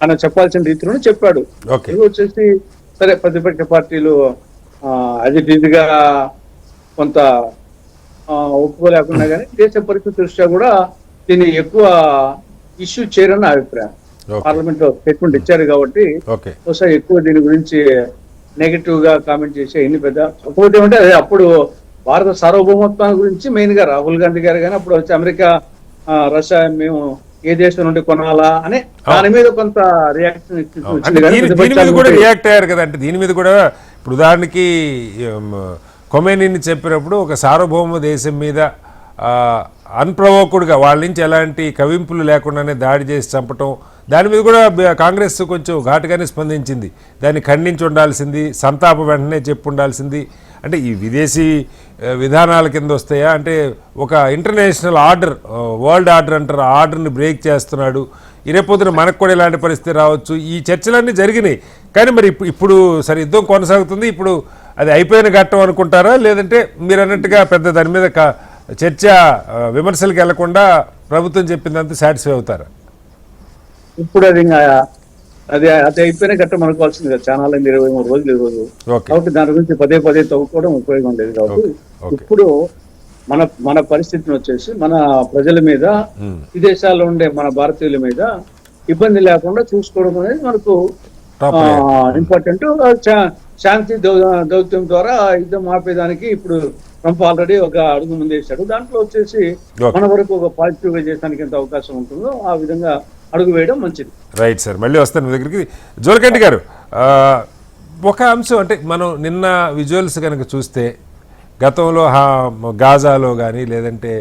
ఆయన చెప్పాల్సిన రీతిలోనే చెప్పాడు. ఇది వచ్చేసి సరే, ప్రతిపక్ష పార్టీలు అది గా కొంత ఒప్పుకోలేకుండా కానీ దేశ పరిస్థితి దృష్ట్యా కూడా దీన్ని ఎక్కువ ఇష్యూ చేయరని నా అభిప్రాయం. పార్లమెంట్ లో స్టేట్మెంట్ ఇచ్చారు కాబట్టి బహుశా ఎక్కువ దీని గురించి నెగటివ్ గా కామెంట్ చేసే ఎన్ని పెద్ద ఒప్పుకోవడం అంటే అదే అప్పుడు భారత సార్వభౌమత్వం గురించి మెయిన్ గా రాహుల్ గాంధీ గారు కానీ అప్పుడు వచ్చి అమెరికా రష్యా మేము ఏ దేశం నుండి కొనాలా అనే దాని మీద కొంత రియాక్షన్ రియాక్ట్ అయ్యారు కదా. అంటే దీని మీద కూడా ఇప్పుడు ఉదాహరణకి ఖొమైనీని చెప్పినప్పుడు ఒక సార్వభౌమ దేశం మీద అన్ప్రవోక్డ్గా వాళ్ళ నుంచి ఎలాంటి కవింపులు లేకుండానే దాడి చేసి చంపటం, దాని మీద కూడా కాంగ్రెస్ కొంచెం ఘాటుగానే స్పందించింది. దాన్ని ఖండించి ఉండాల్సింది, సంతాపం వెంటనే చెప్పు ఉండాల్సింది. అంటే ఈ విదేశీ విధానాల కింద వస్తాయా? అంటే ఒక ఇంటర్నేషనల్ ఆర్డర్, వరల్డ్ ఆర్డర్ అంటారు, ఆ ఆర్డర్ని బ్రేక్ చేస్తున్నాడు. రేపొద్దున మనకు కూడా ఇలాంటి పరిస్థితి రావచ్చు. ఈ చర్చలన్నీ జరిగినాయి కానీ మరి ఇప్పుడు సరే యుద్ధం కొనసాగుతుంది. ఇప్పుడు అది అయిపోయిన ఘట్టం అనుకుంటారా, లేదంటే మీరు అన్నట్టుగా పెద్ద దాని మీద చర్చ విమర్శలకు వెళ్లకుండా ప్రభుత్వం చెప్పిందంతా సాటిస్ఫై అవుతారా? ఇప్పుడు అది అయిపోయిన ఘట్టం అనుకోవాల్సింది కదా. చాలా 23 రోజులు ఈ రోజు కాబట్టి దాని గురించి పదే పదే తవ్వుకోవడం ఉపయోగం లేదు. కాబట్టి ఇప్పుడు మన పరిస్థితిని వచ్చేసి మన ప్రజల మీద, విదేశాల్లో ఉండే మన భారతీయుల మీద ఇబ్బంది లేకుండా చూసుకోవడం అనేది మనకు ఇంపార్టెంట్. శాంతి దౌత్యం ద్వారా యుద్ధం ఆపేదానికి ఇప్పుడు ట్రంప్ ఆల్రెడీ ఒక అడుగు ముందేశాడు. దాంట్లో వచ్చేసి మన వరకు ఒక పాజిటివ్ గా చేయడానికి ఎంత అవకాశం ఉంటుందో ఆ విధంగా అడుగు వేయడం మంచిది. రైట్ సార్, మళ్ళీ వస్తాను మీ దగ్గరికి. జోలకంటి గారు, ఒక అంశం అంటే మనం నిన్న విజువల్స్ కనుక చూస్తే గతంలో గాజాలో కానీ లేదంటే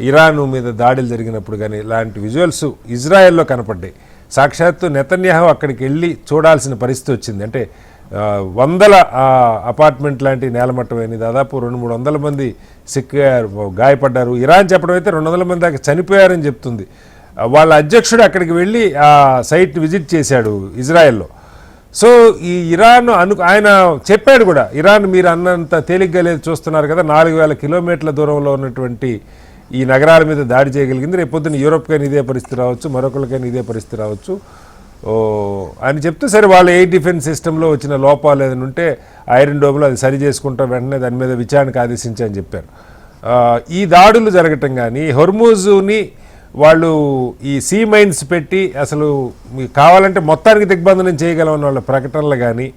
ఇరాన్ మీద దాడులు జరిగినప్పుడు కానీ ఇలాంటి విజువల్స్ ఇజ్రాయెల్లో కనపడ్డాయి. సాక్షాత్తు నెతన్యాహు అక్కడికి వెళ్ళి చూడాల్సిన పరిస్థితి వచ్చింది. అంటే వందల అపార్ట్మెంట్ లాంటి నేలమట్టమైంది, దాదాపు 200-300 మంది గాయపడ్డారు. ఇరాన్ చెప్పడం అయితే 200 మంది దాకా చనిపోయారని చెప్తుంది. వాళ్ళ అధ్యక్షుడు అక్కడికి వెళ్ళి ఆ సైట్ విజిట్ చేశాడు ఇజ్రాయెల్లో. సో ఈ ఇరాన్ ఆయన చెప్పాడు కూడా, ఇరాన్ మీరు అన్నంత తేలిగ్గా లేదు, చూస్తున్నారు కదా 4000 కిలోమీటర్ల దూరంలో ఉన్నటువంటి ఈ నగరాల మీద దాడి చేయగలిగింది. రేపొద్దున యూరోప్కైనా ఇదే పరిస్థితి రావచ్చు, మరొకరికైనా ఇదే పరిస్థితి రావచ్చు అని చెప్తే, సరే వాళ్ళ ఎయిర్ డిఫెన్స్ సిస్టంలో వచ్చిన లోపాలు ఏదైనా ఉంటే ఐరన్ డోమ్లో అది సరి చేసుకుంటా వెంటనే దాని మీద విచారణకు ఆదేశించని చెప్పారు. ఈ దాడులు జరగటం కానీ, హొర్మూజుని వాళ్ళు ఈ సీ మైన్స్ పెట్టి అసలు కావాలంటే మొత్తానికి దిగ్బంధనం చేయగలమన్న వాళ్ళ ప్రకటనలు కానీ,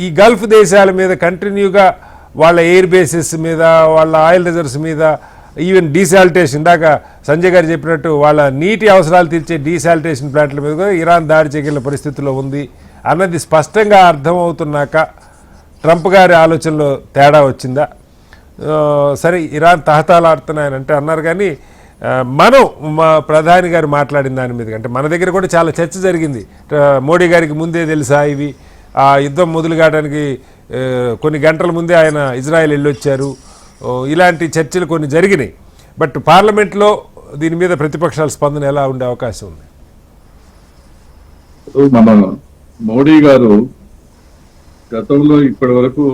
ఈ గల్ఫ్ దేశాల మీద కంటిన్యూగా వాళ్ళ ఎయిర్ బేసెస్ మీద, వాళ్ళ ఆయిల్ రిజర్వ్స్ మీద, ఈవెన్ డీసాలిటేషన్, దాకా సంజయ్ గారు చెప్పినట్టు వాళ్ళ నీటి అవసరాలు తీర్చే డీసాలిటేషన్ ప్లాంట్ల మీద కూడా ఇరాన్ దాడి చేయగల పరిస్థితిలో ఉంది అన్నది స్పష్టంగా అర్థమవుతున్నాక ట్రంప్ గారి ఆలోచనలో తేడా వచ్చిందా? సరే, ఇరాన్ తహతాలాడుతున్నాయనంటే అన్నారు, కానీ మనం మా ప్రధాని గారు మాట్లాడిన దాని మీద అంటే మన దగ్గర కూడా చాలా చర్చ జరిగింది. మోడీ గారికి ముందే తెలుసా ఇవి? ఆ యుద్ధం మొదలు కావడానికి కొన్ని గంటల ముందే ఆయన ఇజ్రాయెల్ వెళ్ళొచ్చారు. ఇలాంటి చర్చలు కొన్ని జరిగినాయి. బట్ పార్లమెంట్లో దీని మీద ప్రతిపక్షాల స్పందన ఎలా ఉండే అవకాశం ఉంది? మన మోడీ గారు గతంలో ఇప్పటి వరకు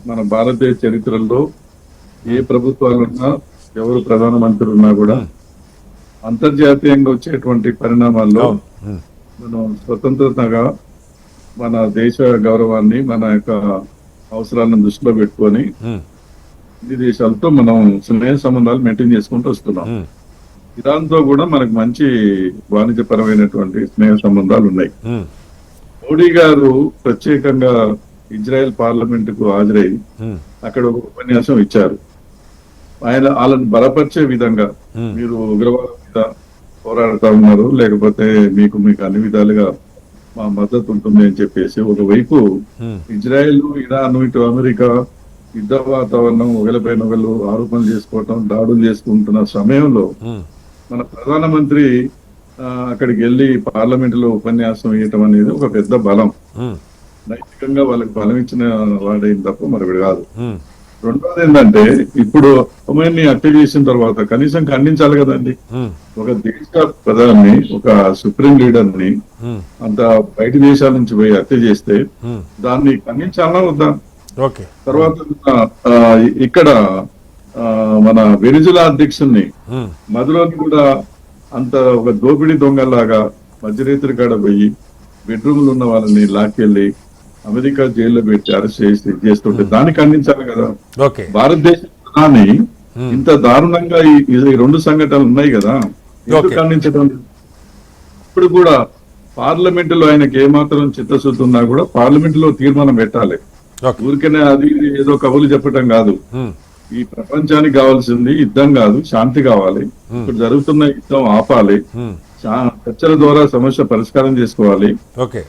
మన భారతదేశ చరిత్రలో ఏ ప్రభుత్వాలున్నా, ఎవరు ప్రధానమంత్రి ఉన్నా కూడా అంతర్జాతీయంగా వచ్చేటువంటి పరిణామాల్లో మనం స్వతంత్రతగా మన దేశ గౌరవాన్ని, మన యొక్క అవసరాలను దృష్టిలో పెట్టుకొని ఈ దేశాలతో మనం స్నేహ సంబంధాలు మెయింటైన్ చేసుకుంటూ వస్తున్నాం. ఇరాన్ తో కూడా మనకు మంచి వాణిజ్యపరమైనటువంటి స్నేహ సంబంధాలు ఉన్నాయి. మోడీ గారు ప్రత్యేకంగా ఇజ్రాయెల్ పార్లమెంట్ కు హాజరై అక్కడ ఒక ఉపన్యాసం ఇచ్చారు. ఆయన వాళ్ళని బలపరిచే విధంగా, మీరు ఉగ్రవాదం మీద పోరాడుతా ఉన్నారు, లేకపోతే మీకు అన్ని విధాలుగా మా మద్దతు ఉంటుంది అని చెప్పేసి ఒకవైపు ఇజ్రాయెల్, ఇరాన్, ఇటు అమెరికా యుద్ధ వాతావరణం ఒకరిపైన ఒకళ్ళు ఆరోపణలు చేసుకోవటం, దాడులు చేసుకుంటున్న సమయంలో మన ప్రధానమంత్రి అక్కడికి వెళ్ళి పార్లమెంట్ లో ఉపన్యాసం ఇవ్వటం అనేది ఒక పెద్ద బలం. నైతికంగా వాళ్ళకి బలం ఇచ్చిన వాడైంది తప్ప మరొకటి కాదు. రెండోది ఏంటంటే, ఇప్పుడు ఉమెన్ని హత్య చేసిన తర్వాత కనీసం ఖండించాలి కదండి. ఒక దేశ ప్రధాని, ఒక సుప్రీం లీడర్ ని అంత బయట దేశాల నుంచి పోయి హత్య చేస్తే దాన్ని ఖండించాలా వద్దా? తర్వాత ఇక్కడ మన వెనిజులా అధ్యక్షుల్ని మధులోని కూడా అంత ఒక దోపిడీ దొంగలాగా మధ్యరేతుడి కాడ పోయి బెడ్రూమ్లు ఉన్న వాళ్ళని లాక్కెళ్ళి అమెరికా జైల్లో పెట్టి అరెస్ట్ చేసి చేస్తుంటే దాన్ని ఖండించాలి కదా. భారతదేశ ప్రధాని ఇంత దారుణంగా ఈ రెండు సంఘటనలు ఉన్నాయి కదా, ఎందుకు ఖండించడం? ఇప్పుడు కూడా పార్లమెంట్ లో ఆయనకి ఏమాత్రం చిత్తశుద్ధి ఉన్నా కూడా పార్లమెంట్ లో తీర్మానం పెట్టాలి. ఊరికనే అది ఏదో కబుర్లు చెప్పటం కాదు. ఈ ప్రపంచానికి కావాల్సింది యుద్ధం కాదు, శాంతి కావాలి. ఇప్పుడు జరుగుతున్న యుద్ధం ఆపాలి, చర్చల ద్వారా సమస్య పరిష్కారం చేసుకోవాలి.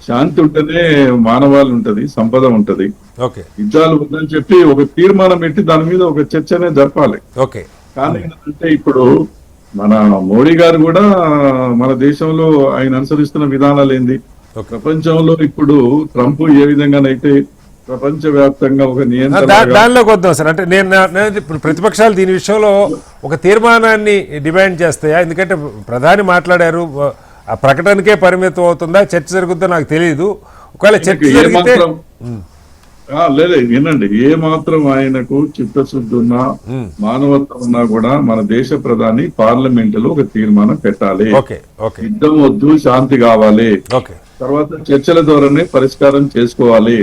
శాంతి ఉంటేనే మానవాళి ఉంటది, సంపద ఉంటది. యుద్ధాలు ఉందని చెప్పి ఒక తీర్మానం పెట్టి దాని మీద ఒక చర్చనే జరపాలి. కానీ ఏంటంటే ఇప్పుడు మన మోడీ గారు కూడా మన దేశంలో ఆయన అనుసరిస్తున్న విధానాలు ఏంది? ప్రపంచంలో ఇప్పుడు ట్రంప్ ఏ విధంగానైతే ప్రపంచవ్యాప్తంగా ఒక దానిలోకి వద్దాం సార్. అంటే నేను ఇప్పుడు ప్రతిపక్షాలు దీని విషయంలో ఒక తీర్మానాన్ని డిమాండ్ చేస్తాయా? ఎందుకంటే ప్రధాని మాట్లాడారు, ఆ ప్రకటనకే పరిమితం అవుతుందా? చర్చ జరుగుతుందో నాకు తెలియదు. ఒకవేళ చర్చ జరిగితే లేదు, వినండి, ఏ మాత్రం ఆయనకు చిత్తశుద్ధి ఉన్నా, మానవత్వం ఉన్నా కూడా మన దేశ ప్రధాని పార్లమెంట్ లో ఒక తీర్మానం పెట్టాలి. యుద్ధం వద్దు, శాంతి కావాలి, తర్వాత చర్చల ద్వారానే పరిష్కారం చేసుకోవాలి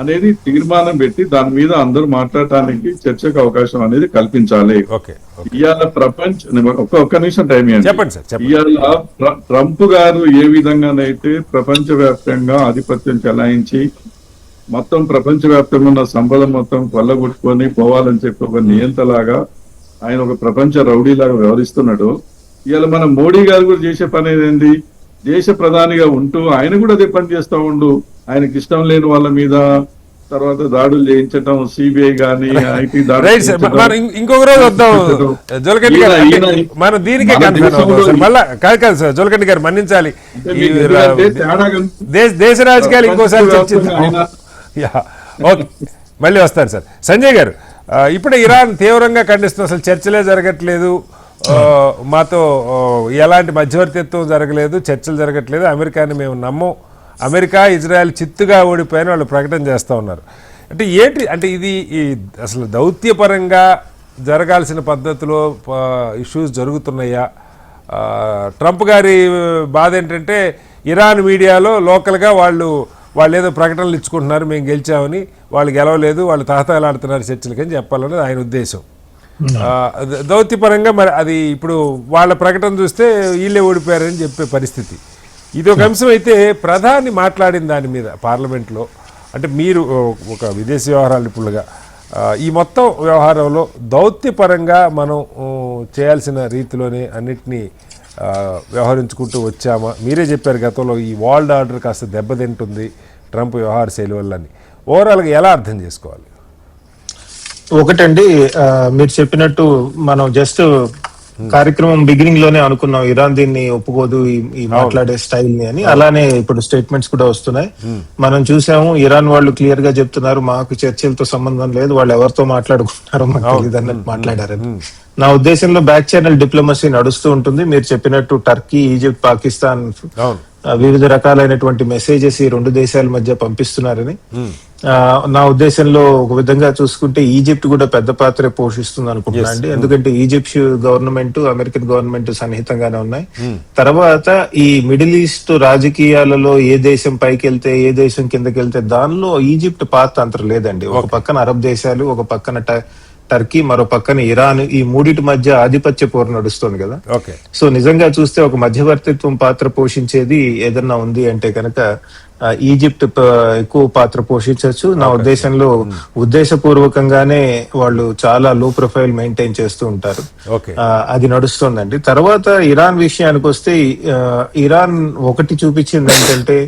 అనేది తీర్మానం పెట్టి దాని మీద అందరూ మాట్లాడటానికి చర్చకు అవకాశం అనేది కల్పించాలి. ఇవాళ ఒక్క నిమిషం టైం ఇవ్వండి. ఇవాళ ట్రంప్ గారు ఏ విధంగానైతే ప్రపంచవ్యాప్తంగా ఆధిపత్యం చెలాయించి మొత్తం ప్రపంచవ్యాప్తంగా ఉన్న సంపద మొత్తం కొల్లగొట్టుకొని పోవాలని చెప్పి ఒక నియంతలాగా ఆయన ఒక ప్రపంచ రౌడీలాగా వ్యవహరిస్తున్నాడు. ఇవాళ మన మోడీ గారు కూడా చేసే పని ఏంది? దేశ ప్రధానిగా ఉంటూ ఆయన కూడా అదే పని చేస్తా ఉండు. ఆయనకి ఇష్టం లేని వాళ్ళ మీద తర్వాత దాడులు చేయించడం, సిబిఐ గానీ ఐటీ దాడులు. ఇంకొక రోజు వద్దాం జోలకండి గారు, మనం దీనికే మళ్ళా కాదు సార్. జోలకండి గారు మన్నించాలి, దేశ రాజకీయాలు ఇంకోసారి చర్చిద్దాం. ఓకే, మళ్ళీ వస్తారు సార్. సంజయ్ గారు, ఇప్పుడే ఇరాన్ తీవ్రంగా ఖండిస్తుంది, అసలు చర్చలే జరగట్లేదు, మాతో ఎలాంటి మధ్యవర్తిత్వం జరగలేదు, చర్చలు జరగట్లేదు, అమెరికాని మేము నమ్మం, అమెరికా ఇజ్రాయెల్ చిత్తుగా ఓడిపోయిన వాళ్ళు ప్రకటన చేస్తూ ఉన్నారు. అంటే ఏంటి అంటే ఇది అసలు దౌత్యపరంగా జరగాల్సిన పద్ధతిలో ఇష్యూస్ జరుగుతున్నాయా? ట్రంప్ గారి బాధ ఏంటంటే ఇరాన్ మీడియాలో లోకల్గా వాళ్ళు ఏదో ప్రకటనలు ఇచ్చుకుంటున్నారు, మేము గెలిచామని, వాళ్ళు గెలవలేదు, వాళ్ళు తహతలాడుతున్నారు చర్చలకని చెప్పాలనేది ఆయన ఉద్దేశం. దౌత్యపరంగా మరి అది ఇప్పుడు వాళ్ళ ప్రకటన చూస్తే వీళ్ళే ఓడిపోయారని చెప్పే పరిస్థితి. ఇది ఒక అంశం అయితే, ప్రధాని మాట్లాడిన దాని మీద పార్లమెంట్లో అంటే మీరు ఒక విదేశీ వ్యవహారాల నిపుణులుగా ఈ మొత్తం వ్యవహారంలో దౌత్యపరంగా మనం చేయాల్సిన రీతిలోనే అన్నిటినీ వ్యవహరించుకుంటూ వచ్చామా? మీరే చెప్పారు గతంలో ఈ వరల్డ్ ఆర్డర్ కాస్త దెబ్బతింటుంది ట్రంప్ వ్యవహార శైలి వల్ల అని. ఓవరాల్గా ఎలా అర్థం చేసుకోవాలి? ఒకటండి, మీరు చెప్పినట్టు మనం జస్ట్ కార్యక్రమం బిగినింగ్ లోనే అనుకున్నాం ఇరాన్ దీన్ని ఒప్పుకోదు ఈ మాట్లాడే స్టైల్ ని అని. అలానే ఇప్పుడు స్టేట్మెంట్స్ కూడా వస్తున్నాయి. మనం చూసాము ఇరాన్ వాళ్ళు క్లియర్ గా చెప్తున్నారు మాకు చర్చలతో సంబంధం లేదు, వాళ్ళు ఎవరితో మాట్లాడుకుంటున్నారో మాకు తెలియదు అన్నట్టు మాట్లాడారని. నా ఉద్దేశంలో బ్యాక్ ఛానల్ డిప్లొమసీ నడుస్తూ ఉంటుంది. మీరు చెప్పినట్టు టర్కీ, ఈజిప్ట్, పాకిస్తాన్ వివిధ రకాలైనటువంటి మెసేజెస్ ఈ రెండు దేశాల మధ్య పంపిస్తున్నారని. నా ఉద్దేశంలో ఒక విధంగా చూసుకుంటే ఈజిప్ట్ కూడా పెద్ద పాత్ర పోషిస్తుంది అనుకుంటున్నా అండి. ఎందుకంటే ఈజిప్ట్ గవర్నమెంట్, అమెరికన్ గవర్నమెంట్ సన్నిహితంగానే ఉన్నాయి. తర్వాత ఈ మిడిల్ ఈస్ట్ రాజకీయాలలో ఏ దేశం పైకి వెళ్తే ఏ దేశం కిందకి వెళ్తే దానిలో ఈజిప్ట్ పాత్ర అంత లేదండి. ఒక పక్కన అరబ్ దేశాలు, ఒక పక్కన టర్కీ, మరో పక్కన ఇరాన్, ఈ మూడిటి మధ్య ఆధిపత్య పోరు నడుస్తుంది కదా. సో నిజంగా చూస్తే ఒక మధ్యవర్తిత్వం పాత్ర పోషించేది ఏదన్నా ఉంది అంటే కనుక ఈజిప్ట్ ఎక్కువ పాత్ర పోషించవచ్చు. నా ఉద్దేశంలో ఉద్దేశపూర్వకంగానే వాళ్ళు చాలా లో ప్రొఫైల్ మెయింటైన్ చేస్తూ ఉంటారు. అది నడుస్తుందండి. తర్వాత ఇరాన్ విషయానికి వస్తే ఇరాన్ ఒకటి చూపించింది ఏంటంటే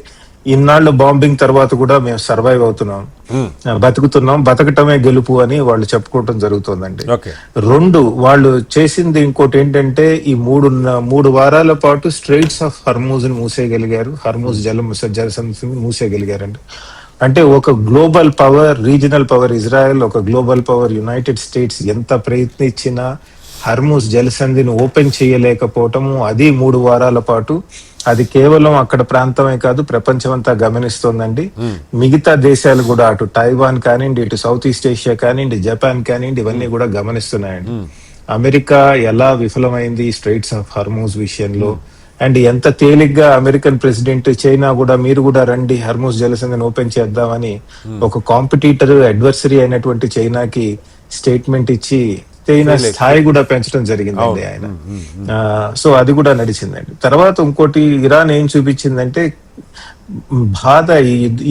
ఇన్నాళ్ళు బాంబింగ్ తర్వాత కూడా మేము సర్వైవ్ అవుతున్నాం, బతుకుతున్నాం, బతకటమే గెలుపు అని వాళ్ళు చెప్పుకోవటం జరుగుతుందండి. రెండు, వాళ్ళు చేసింది ఇంకోటి ఏంటంటే ఈ మూడు వారాల పాటు స్ట్రెయిట్స్ ఆఫ్ హర్మూజ్ ని మూసేయగలిగారు. హర్మూజ్ జలసంధిని మూసేయగలిగారండి. అంటే ఒక global power, regional power Israel, ఒక గ్లోబల్ పవర్ యునైటెడ్ స్టేట్స్ ఎంత ప్రయత్నించినా హర్మూజ్ జలసంధిని ఓపెన్ చేయలేకపోవటము, అది 3 వారాల పాటు. అది కేవలం అక్కడ ప్రాంతమే కాదు, ప్రపంచం అంతా గమనిస్తోందండి. మిగతా దేశాలు కూడా, అటు తైవాన్ కానివ్వండి, ఇటు సౌత్ ఈస్ట్ ఏషియా కానివ్వండి, జపాన్ కానివ్వండి, ఇవన్నీ కూడా గమనిస్తున్నాయండి. అమెరికా ఎలా విఫలమైంది స్ట్రెయిట్స్ ఆఫ్ హర్మూజ్ విషయంలో, అండ్ ఎంత తేలిగ్గా అమెరికన్ ప్రెసిడెంట్ చైనా కూడా మీరు కూడా రండి హర్మూజ్ జలసంధిని ఓపెన్ చేద్దామని ఒక కాంపిటీటర్, అడ్వర్సరీ అయినటువంటి చైనాకి స్టేట్మెంట్ ఇచ్చి చైనా స్థాయి కూడా పెంచడం జరిగిందండి ఆయన. సో అది కూడా నడిచిందండి. తర్వాత ఇంకోటి ఇరాన్ ఏం చూపించిందంటే బాధ,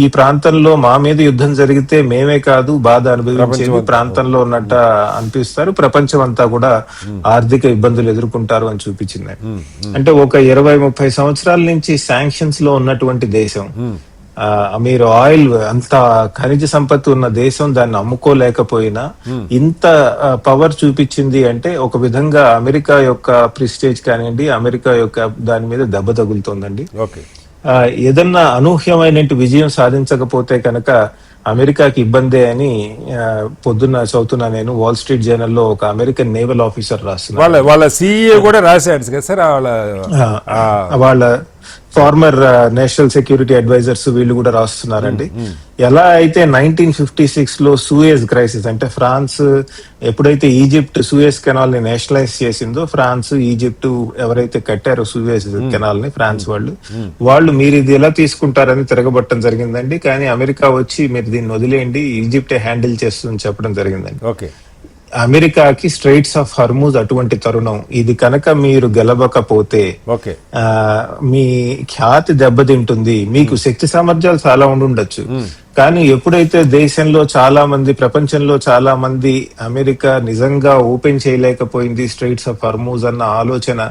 ఈ ప్రాంతంలో మా మీద యుద్ధం జరిగితే మేమే కాదు బాధ అనుభవించేది ప్రాంతంలో ఉన్నట్ట అనిపిస్తారు, ప్రపంచం అంతా కూడా ఆర్థిక ఇబ్బందులు ఎదుర్కొంటారు అని చూపించిందండి. అంటే ఒక 20-30 సంవత్సరాల నుంచి శాంక్షన్స్ లో ఉన్నటువంటి దేశం, మీరు ఆయిల్ అంత ఖనిజ సంపత్తి ఉన్న దేశం దాన్ని అమ్ముకోలేకపోయినా ఇంత పవర్ చూపించింది అంటే ఒక విధంగా అమెరికా యొక్క ప్రిస్టేజ్ కానివ్వండి, అమెరికా యొక్క దాని మీద దెబ్బ తగులుతోందండి. ఏదన్నా అనూహ్యమైన విజయం సాధించకపోతే కనుక అమెరికాకి ఇబ్బందే అని పొద్దున్న చదువుతున్నా నేను, వాల్ స్ట్రీట్ జర్నల్ లో ఒక అమెరికన్ నేవల్ ఆఫీసర్ రాస్తున్నారు. వాళ్ళ సిఇఓ కూడా రాశాడు కదా సార్, వాళ్ళ ఫార్మర్ నేషనల్ సెక్యూరిటీ అడ్వైజర్స్ వీళ్ళు కూడా రాస్తున్నారండి. ఎలా అయితే 1956 లో సూయజ్ క్రైసిస్, అంటే ఫ్రాన్స్ ఎప్పుడైతే ఈజిప్ట్ సూయజ్ కెనాల్ ని నేషనలైజ్ చేసిందో, ఫ్రాన్స్, ఈజిప్ట్ ఎవరైతే కట్టారో సూయజ్ కెనాల్ ని, ఫ్రాన్స్ వాళ్ళు మీరు ఇది ఎలా తీసుకుంటారని తిరగబట్టడం జరిగిందండి. కానీ అమెరికా వచ్చి మీరు దీన్ని వదిలేయండి, ఈజిప్టే హ్యాండిల్ చేస్తుందని చెప్పడం జరిగిందండి. అమెరికాకి స్ట్రెయిట్స్ ఆఫ్ హర్మూజ్ అటువంటి తరుణం. ఇది కనుక మీరు గెలవకపోతే మీ ఖ్యాతి దెబ్బతింటుంది. మీకు శక్తి సామర్థ్యాలు చాలా ఉండుండొచ్చు, కానీ ఎప్పుడైతే దేశంలో చాలా మంది, ప్రపంచంలో చాలా మంది అమెరికా నిజంగా ఓపెన్ చేయలేకపోయింది స్ట్రెయిట్స్ ఆఫ్ హర్మూజ్ అన్న ఆలోచన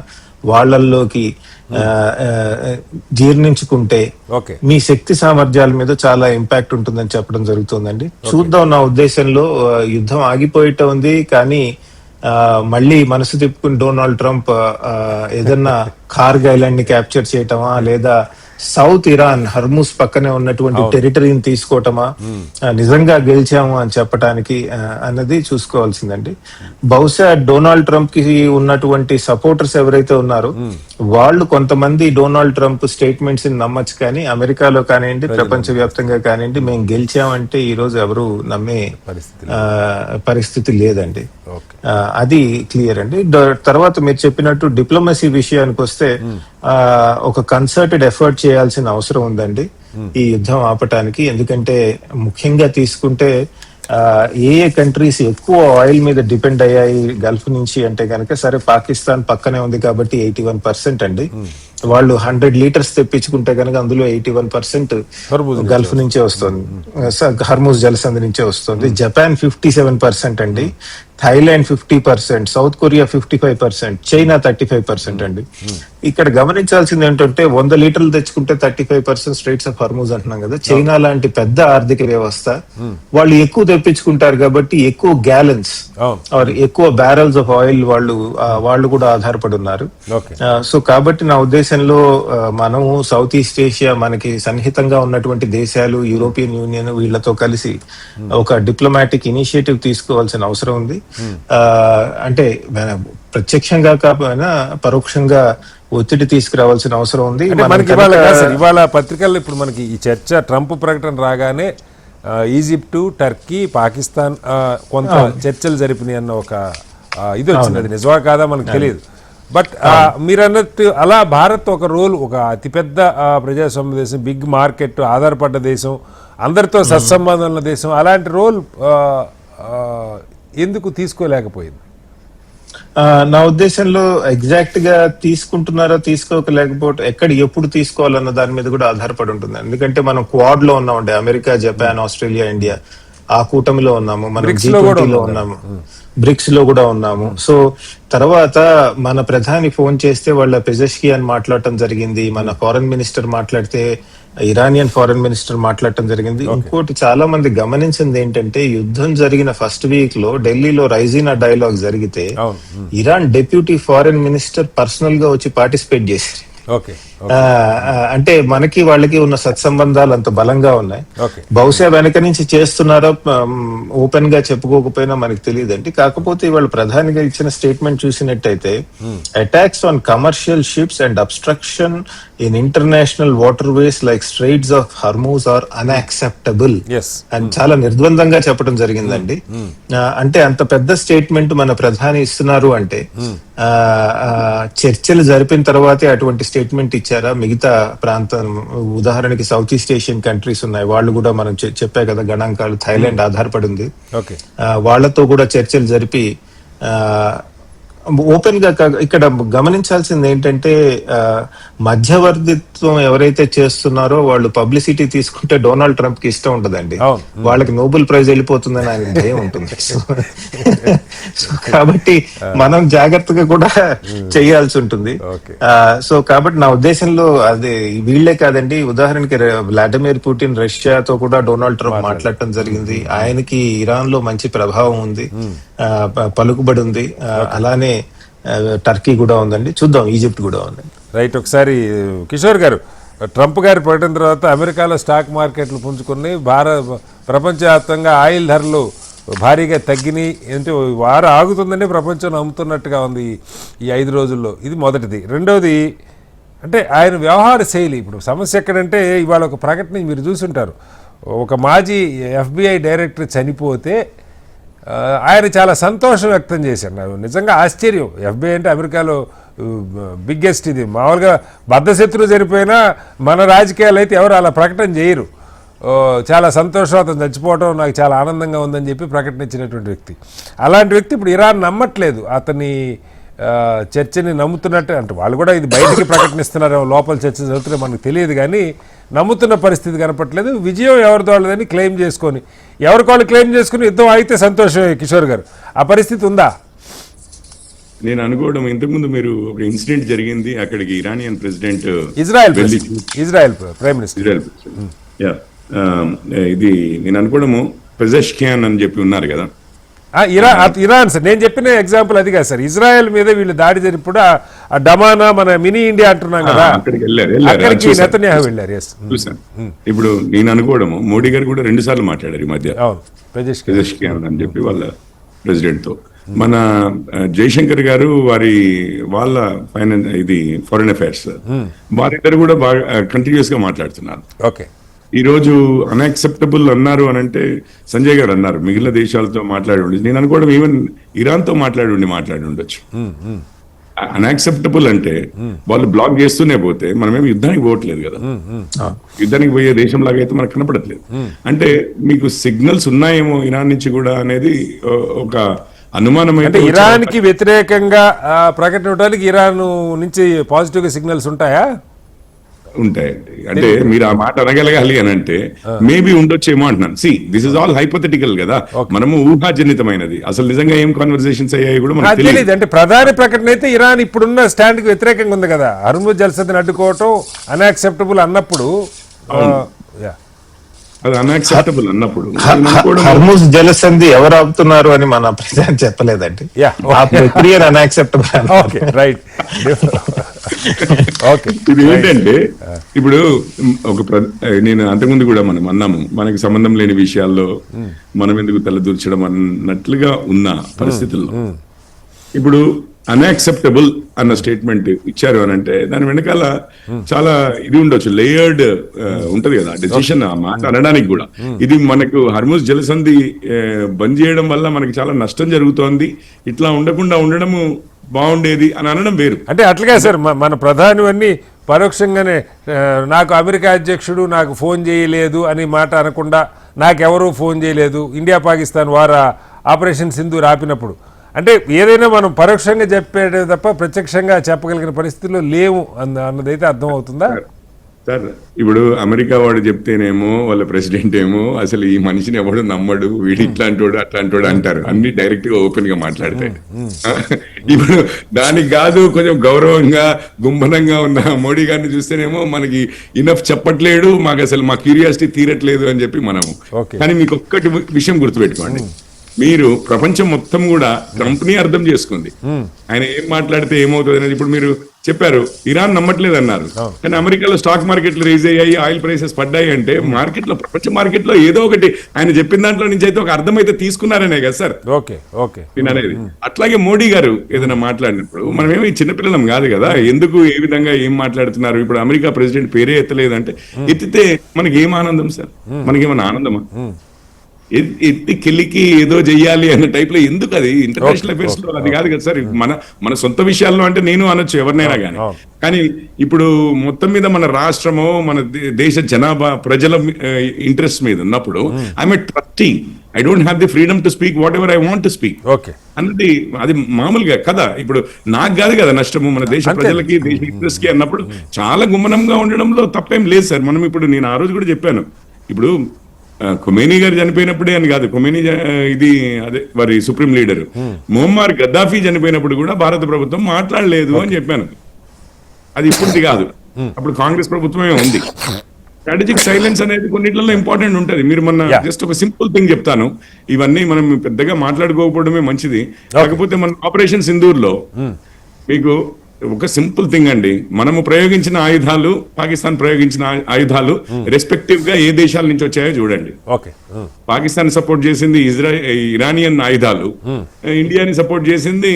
వాళ్ళల్లోకి జీర్ణించుకుంటే మీ శక్తి సామర్థ్యాల మీద చాలా ఇంపాక్ట్ ఉంటుందని చెప్పడం జరుగుతుందండి. చూద్దాం. నా ఉద్దేశంలో యుద్ధం ఆగిపోయేట ఉంది, కానీ మళ్ళీ మనసు తిప్పుకుని డొనాల్డ్ ట్రంప్ ఏదన్నా కార్గ్ ఐలాండ్ ని క్యాప్చర్ చేయటమా, లేదా సౌత్ ఇరాన్ హర్మూస్ పక్కనే ఉన్నటువంటి టెరిటరీని తీసుకోవటమా, నిజంగా గెలిచాము అని చెప్పడానికి అన్నది చూసుకోవాల్సిందండి. బహుశా డొనాల్డ్ ట్రంప్ కి ఉన్నటువంటి సపోర్టర్స్ ఎవరైతే ఉన్నారో వాళ్ళు కొంతమంది డొనాల్డ్ ట్రంప్ స్టేట్మెంట్స్ ని నమ్మచ్చు, కానీ అమెరికాలో కానివ్వండి, ప్రపంచ వ్యాప్తంగా కానివ్వండి, మేము గెలిచామంటే ఈ రోజు ఎవరు నమ్మే పరిస్థితి లేదండి. అది క్లియర్ అండి. తర్వాత మీరు చెప్పినట్టు డిప్లొమసీ విషయానికి వస్తే ఒక కన్సర్టెడ్ ఎఫర్ట్ చేయాల్సిన అవసరం ఉందండి ఈ యుద్ధం ఆపటానికి. ఎందుకంటే ముఖ్యంగా తీసుకుంటే ఏ ఏ కంట్రీస్ ఎక్కువ ఆయిల్ మీద డిపెండ్ అయ్యాయి గల్ఫ్ నుంచి అంటే కనుక, సరే పాకిస్తాన్ పక్కనే ఉంది కాబట్టి 81% అండి. వాళ్ళు 100 లీటర్స్ తెప్పించుకుంటే కనుక అందులో 81% గల్ఫ్ నుంచే వస్తుంది, హర్మూజ్ జలసంధి నుంచే వస్తుంది. జపాన్ 57% అండి, థాయిలాండ్ 50%, సౌత్ కొరియా 55%, చైనా 35% అండి. ఇక్కడ గమనించాల్సింది ఏంటంటే 100 లీటర్లు తెచ్చుకుంటే 35% స్ట్రైట్స్ ఆఫ్ హర్మూజ్ అంటున్నాం కదా. చైనా లాంటి పెద్ద ఆర్థిక వ్యవస్థ, వాళ్ళు ఎక్కువ తెప్పించుకుంటారు కాబట్టి ఎక్కువ గ్యాలన్స్ ఎక్కువ బ్యారల్స్ ఆఫ్ ఆయిల్ వాళ్ళు కూడా ఆధారపడి ఉన్నారు. సో కాబట్టి నా ఉద్దేశంలో మనము సౌత్ ఈస్ట్ ఏషియా, మనకి సన్నిహితంగా ఉన్నటువంటి దేశాలు, యూరోపియన్ యూనియన్ వీళ్ళతో కలిసి ఒక డిప్లొమాటిక్ ఇనిషియేటివ్ తీసుకోవాల్సిన అవసరం ఉంది. అంటే ప్రత్యక్షంగా కాకపోయినా పరోక్షంగా ఒత్తిడి తీసుకురావాల్సిన అవసరం ఉంది. మనకి ఇవాళ పత్రికల్లో ఇప్పుడు మనకి ఈ చర్చ, ట్రంప్ ప్రకటన రాగానే ఈజిప్టు, టర్కీ, పాకిస్తాన్ కొంత చర్చలు జరిపినాయి అన్న ఒక ఇది వచ్చింది. అది నిజమా కాదా మనకు తెలియదు. బట్ మీరు అన్నట్టు అలా భారత్ ఒక రోల్, ఒక అతిపెద్ద ప్రజాస్వామ్య దేశం, బిగ్ మార్కెట్ ఆధారపడ్డ దేశం, అందరితో సత్సంబంధం ఉన్న దేశం, అలాంటి రోల్ ఎందుకు తీసుకోలేకపోయింది? నా ఉద్దేశంలో ఎగ్జాక్ట్ గా తీసుకుంటున్నారో తీసుకోలేకపోతే ఎప్పుడు తీసుకోవాలన్న దాని మీద కూడా ఆధారపడి ఉంటుంది. ఎందుకంటే మనం క్వాడ్ లో ఉన్నామండి, అమెరికా, జపాన్, ఆస్ట్రేలియా, ఇండియా, ఆ కూటమిలో ఉన్నాము, మనం G20లో ఉన్నాము, బ్రిక్స్ లో కూడా ఉన్నాము. సో తర్వాత మన ప్రధాని ఫోన్ చేస్తే వాళ్ళ పెజెష్కియాన్ మాట్లాడటం జరిగింది, మన ఫారెన్ మినిస్టర్ మాట్లాడితే ఇరానియన్ ఫారెన్ మినిస్టర్ మాట్లాడటం జరిగింది. ఇంకోటి చాలా మంది గమనించింది ఏంటంటే, యుద్ధం జరిగిన ఫస్ట్ వీక్ లో ఢిల్లీలో రైజీనా డైలాగ్ జరిగితే Iran deputy foreign minister personal గా వచ్చి పార్టిసిపేట్ చేశారు. అంటే మనకి వాళ్ళకి ఉన్న సత్సంబంధాలు అంత బలంగా ఉన్నాయి. బహుశా వెనక నుంచి చేస్తున్నారో ఓపెన్ గా చెప్పుకోకపోయినా మనకి తెలియదండి. కాకపోతే ఇవాళ ప్రధానిగా ఇచ్చిన స్టేట్మెంట్ చూసినట్టయితే, attacks on commercial ships and obstruction in international waterways like straits of Hormuz are unacceptable అని చాలా నిర్ద్వందంగా చెప్పడం జరిగిందండి. అంటే అంత పెద్ద స్టేట్మెంట్ మన ప్రధాని ఇస్తున్నారు అంటే చర్చలు జరిపిన తర్వాతే అటువంటి స్టేట్మెంట్ ఇచ్చారా? మిగతా ప్రాంతం, ఉదాహరణకి సౌత్ ఈస్ట్ ఏషియన్ కంట్రీస్ ఉన్నాయి, వాళ్ళు కూడా మనం చెప్పే కదా గణాంకాలు, థాయిలాండ్ ఆధారపడి ఉంది, వాళ్లతో కూడా చర్చలు జరిపి ఓపెన్ గా. ఇక్కడ గమనించాల్సింది ఏంటంటే, మధ్యవర్తిత్వం ఎవరైతే చేస్తున్నారో వాళ్ళు పబ్లిసిటీ తీసుకుంటే డొనాల్డ్ ట్రంప్ కి ఇష్టం ఉంటదండి, వాళ్ళకి నోబెల్ ప్రైజ్ వెళ్ళిపోతుందని ఆయన భయం ఉంటుంది. కాబట్టి మనం జాగ్రత్తగా కూడా చేయాల్సి ఉంటుంది. సో కాబట్టి నా ఉద్దేశంలో అది వీళ్లే కాదండి, ఉదాహరణకి వ్లాదిమిర్ పుటిన్ రష్యాతో కూడా డొనాల్డ్ ట్రంప్ మాట్లాడటం జరిగింది. ఆయనకి ఇరాన్ లో మంచి ప్రభావం ఉంది, పలుకుబడి ఉంది. అలానే టర్కీ కూడా ఉందండి, చూద్దాం, ఈజిప్ట్ కూడా ఉందండి. రైట్. ఒకసారి కిషోర్ గారు, ట్రంప్ గారి ప్రకటన తర్వాత అమెరికాలో స్టాక్ మార్కెట్లు పుంజుకుని ప్రపంచవ్యాప్తంగా ఆయిల్ ధరలు భారీగా తగ్గినాయి. అంటే వారం ఆగుతుందని ప్రపంచం నమ్ముతున్నట్టుగా ఉంది ఈ 5 రోజుల్లో. ఇది మొదటిది. రెండవది అంటే ఆయన వ్యవహార శైలి. ఇప్పుడు సమస్య ఎక్కడంటే, ఇవాళ ఒక ప్రకటన మీరు చూసుంటారు, ఒక మాజీ FBI డైరెక్టర్ చనిపోతే ఆయన చాలా సంతోషం వ్యక్తం చేశారు. నిజంగా ఆశ్చర్యం. FBI అంటే అమెరికాలో బిగ్గెస్ట్, ఇది మామూలుగా బద్ధశత్రువు చనిపోయినా మన రాజకీయాలు అయితే ఎవరు అలా ప్రకటన చేయరు. చాలా సంతోషం, అతను చచ్చిపోవడం నాకు చాలా ఆనందంగా ఉందని చెప్పి ప్రకటన ఇచ్చినటువంటి వ్యక్తి. అలాంటి వ్యక్తి ఇప్పుడు ఇరాన్ నమ్మట్లేదు, అతని చర్చని నమ్ముతున్నట్టు. అంటే వాళ్ళు కూడా ఇది బయటికి ప్రకటనిస్తున్నారు, లోపల చర్చ జరుగుతుందో మనకు తెలియదు, కానీ నమ్ముతున్న పరిస్థితి కనపట్లేదు. విజయం ఎవరిదో వాళ్ళదని క్లెయిమ్ చేసుకొని, ఎవరికోళ్ళు క్లెయిమ్ చేసుకుని యుద్ధం అయితే సంతోషమే. కిషోర్ గారు, ఆ పరిస్థితి ఉందా? నేను అనుకోవడం, ఇంతకుముందు మీరు ఒక ఇన్సిడెంట్ జరిగింది, అక్కడికి Iranian president, Israel prime minister, ఇది నేను అనుకోవడము పెజెష్కియాన్ అని చెప్పి ఉన్నారు కదా, ఇరాన్ సార్. నేను చెప్పిన ఎగ్జాంపుల్ అది కాదు సార్. ఇజ్రాయెల్ మీద వీళ్ళు దాడి జరిపినప్పుడు ఆ డమానా, మన మినీ ఇండియా అంటున్నాం కదా, అక్కడికి నెతన్యాహు వెళ్ళారు. ఇప్పుడు నేను అనుకోవడము, మోడీ గారు కూడా 2 సార్లు మాట్లాడారు ఈ మధ్య పెజెష్కియాన్ అని చెప్పి వాళ్ళ ప్రెసిడెంట్ తో. మన జయశంకర్ గారు వాళ్ళ ఫారెన్ అఫైర్స్, వారిద్దరు కూడా బాగా కంటిన్యూస్ గా మాట్లాడుతున్నారు. ఓకే. ఈ రోజు అన్యాక్సెప్టబుల్ అన్నారు అని అంటే, సంజయ్ గారు అన్నారు మిగిలిన దేశాలతో మాట్లాడి ఉండొచ్చు. నేను అనుకోవడం ఈవెన్ ఇరాన్ తో మాట్లాడి ఉండొచ్చు. అన్యాక్సెప్టబుల్ అంటే వాళ్ళు బ్లాక్ చేస్తూనే పోతే మనమేమి యుద్ధానికి పోవట్లేదు కదా. యుద్ధానికి పోయే దేశం లాగా అయితే మనకు కనపడట్లేదు. అంటే మీకు సిగ్నల్స్ ఉన్నాయేమో ఇరాన్ నుంచి కూడా అనేది ఒక అనుమానం. అంటే ఇరాన్ కి వ్యతిరేకంగా ప్రకటన ఇవ్వడానికి ఇరాన్ నుంచి పాజిటివ్ గా సిగ్నల్స్ ఉంటాయా? ఉంటాయండి. అంటే మీరు ఆ మాట అనగలగాలి అని అంటే మేబీ ఉండొచ్చేమో అంటున్నాను. దిస్ ఇస్ ఆల్ హైపోథెటికల్ కదా, మనము ఊహాజనితమైనది. అసలు నిజంగా ఏం కాన్వర్సేషన్స్ అయ్యాయి కూడా మనకు తెలియదు. అంటే ప్రధాని ప్రకటన అయితే ఇరాన్ ఇప్పుడున్న స్టాండ్ కి వ్యతిరేకంగా ఉంది కదా, హర్ముజ్ జలసంధిని అడ్డుకోవటం అన్యాక్సెప్టబుల్ అన్నప్పుడు. అది అన్యాక్సెప్టబుల్ అన్నప్పుడు హర్ముజ్ జలసంధి ఎవరు ఆపుతున్నారు అని మన ప్రజలు చెప్పలేదండి. ఆ ప్రక్రియ అన్యాక్సెప్టబుల్. Okay, right. ఇది ఏంటంటే ఇప్పుడు నేను అంతకుముందు కూడా మనం అన్నాము, మనకి సంబంధం లేని విషయాల్లో మనం ఎందుకు తలదూర్చడం అన్నట్లుగా ఉన్న పరిస్థితుల్లో ఇప్పుడు అన్యాక్సెప్టబుల్ అన్న స్టేట్మెంట్ ఇచ్చారు అని అంటే దాని వెనకాల చాలా ఇది ఉండొచ్చు, లేయర్డ్ ఉంటది కదా డెసిషన్ ఆ మాట అనడానికి కూడా. ఇది మనకు హర్ముజ్ జలసంధి బంద్ చేయడం వల్ల మనకి చాలా నష్టం జరుగుతోంది, ఇట్లా ఉండకుండా ఉండడము బాగుండేది అని అనడం వేరు. అంటే అట్లాగే సార్, మన ప్రధాని అన్ని పరోక్షంగానే నాకు అమెరికా అధ్యక్షుడు నాకు ఫోన్ చేయలేదు అని మాట అనకుండా నాకెవరూ ఫోన్ చేయలేదు, India Pakistan war operation Sindoor ఆపినప్పుడు అంటే ఏదైనా మనం పరోక్షంగా చెప్పేదే తప్ప ప్రత్యక్షంగా చెప్పగలిగిన పరిస్థితుల్లో లేవు అన్నదైతే అర్థం అవుతుందా సార్? ఇప్పుడు అమెరికా వాడు చెప్తేనేమో వాళ్ళ ప్రెసిడెంట్ ఏమో అసలు ఈ మనిషిని ఎవడు నమ్మడు, వీడు ఇట్లాంటోడు అట్లాంటోడు అంటారు, అన్ని డైరెక్ట్ గా ఓపెన్ గా మాట్లాడతాడు. ఇప్పుడు దానికి కాదు కొంచెం గౌరవంగా గుంభనంగా ఉన్న మోడీ గారిని చూస్తేనేమో మనకి ఇనఫ్ చెప్పట్లేడు, మాకు అసలు మా క్యూరియాసిటీ తీరట్లేదు అని చెప్పి మనము. కానీ మీకు ఒక్కటి విషయం గుర్తుపెట్టుకోండి, మీరు ప్రపంచం మొత్తం కూడా ట్రంప్ ని అర్థం చేసుకుంది. ఆయన ఏం మాట్లాడితే ఏమవుతుంది అనేది. ఇప్పుడు మీరు చెప్పారు ఇరాన్ నమ్మట్లేదు అన్నారు, కానీ అమెరికాలో స్టాక్ మార్కెట్లు రేజ్ అయ్యాయి, ఆయిల్ ప్రైసెస్ పడ్డాయి అంటే మార్కెట్ లో ప్రపంచ మార్కెట్ లో ఏదో ఒకటి ఆయన చెప్పిన దాంట్లో నుంచి అయితే ఒక అర్థం అయితే తీసుకున్నారనే కదా సార్. అనేది అట్లాగే మోడీ గారు ఏదైనా మాట్లాడినప్పుడు మనం ఏమి చిన్నపిల్లలం కాదు కదా, ఎందుకు ఏ విధంగా ఏం మాట్లాడుతున్నారు. ఇప్పుడు అమెరికా ప్రెసిడెంట్ పేరే ఎత్తలేదంటే ఎత్తితే మనకి ఏం ఆనందం సార్? మనకేమన్నా ఆనందమా? ఎత్తి కెలికి ఏదో చెయ్యాలి అన్న టైప్ లో ఎందుకు? అది ఇంటర్నేషనల్ అఫేర్స్ లో అది కాదు కదా సార్. మన సొంత విషయాల్లో అంటే నేను అనొచ్చు ఎవరినైనా కానీ ఇప్పుడు మొత్తం మీద మన రాష్ట్రము మన దేశ జనాభా ప్రజల ఇంట్రెస్ట్ మీద ఉన్నప్పుడు I'm a trustee, I don't have the freedom to speak what ever I want to speak అన్నది అది మామూలుగా కదా. ఇప్పుడు నాకు కాదు కదా నష్టము, మన దేశ ప్రజలకి దేశ ఇంట్రెస్ట్ కి అన్నప్పుడు చాలా గుమ్మనంగా ఉండడంలో తప్పేం లేదు సార్. మనం ఇప్పుడు నేను ఆ రోజు కూడా చెప్పాను, ఇప్పుడు ఖొమేనీ గారు చనిపోయినప్పుడే అని కాదు, ఖొమేనీ ఇది అదే వారి సుప్రీం లీడర్ మొహమ్మర్ గద్దాఫీ చనిపోయినప్పుడు కూడా భారత ప్రభుత్వం మాట్లాడలేదు అని చెప్పాను. అది ఇప్పుడుది కాదు, అప్పుడు కాంగ్రెస్ ప్రభుత్వమే ఉంది. స్ట్రాటజిక్ సైలెన్స్ అనేది కొన్నిట్లలో ఇంపార్టెంట్ ఉంటుంది. మీరు మొన్న జస్ట్ ఒక సింపుల్ థింగ్ చెప్తాను, ఇవన్నీ మనం పెద్దగా మాట్లాడుకోకపోవడమే మంచిది. కాకపోతే మన ఆపరేషన్ సింధూర్ లో మీకు ఒక సింపుల్ థింగ్ అండి, మనము ప్రయోగించిన ఆయుధాలు పాకిస్తాన్ ప్రయోగించిన ఆయుధాలు రెస్పెక్టివ్ గా ఏ దేశాల నుంచి వచ్చాయో చూడండి. పాకిస్తాన్ సపోర్ట్ చేసింది ఇరానియన్ ఆయుధాలు, ఇండియాని సపోర్ట్ చేసింది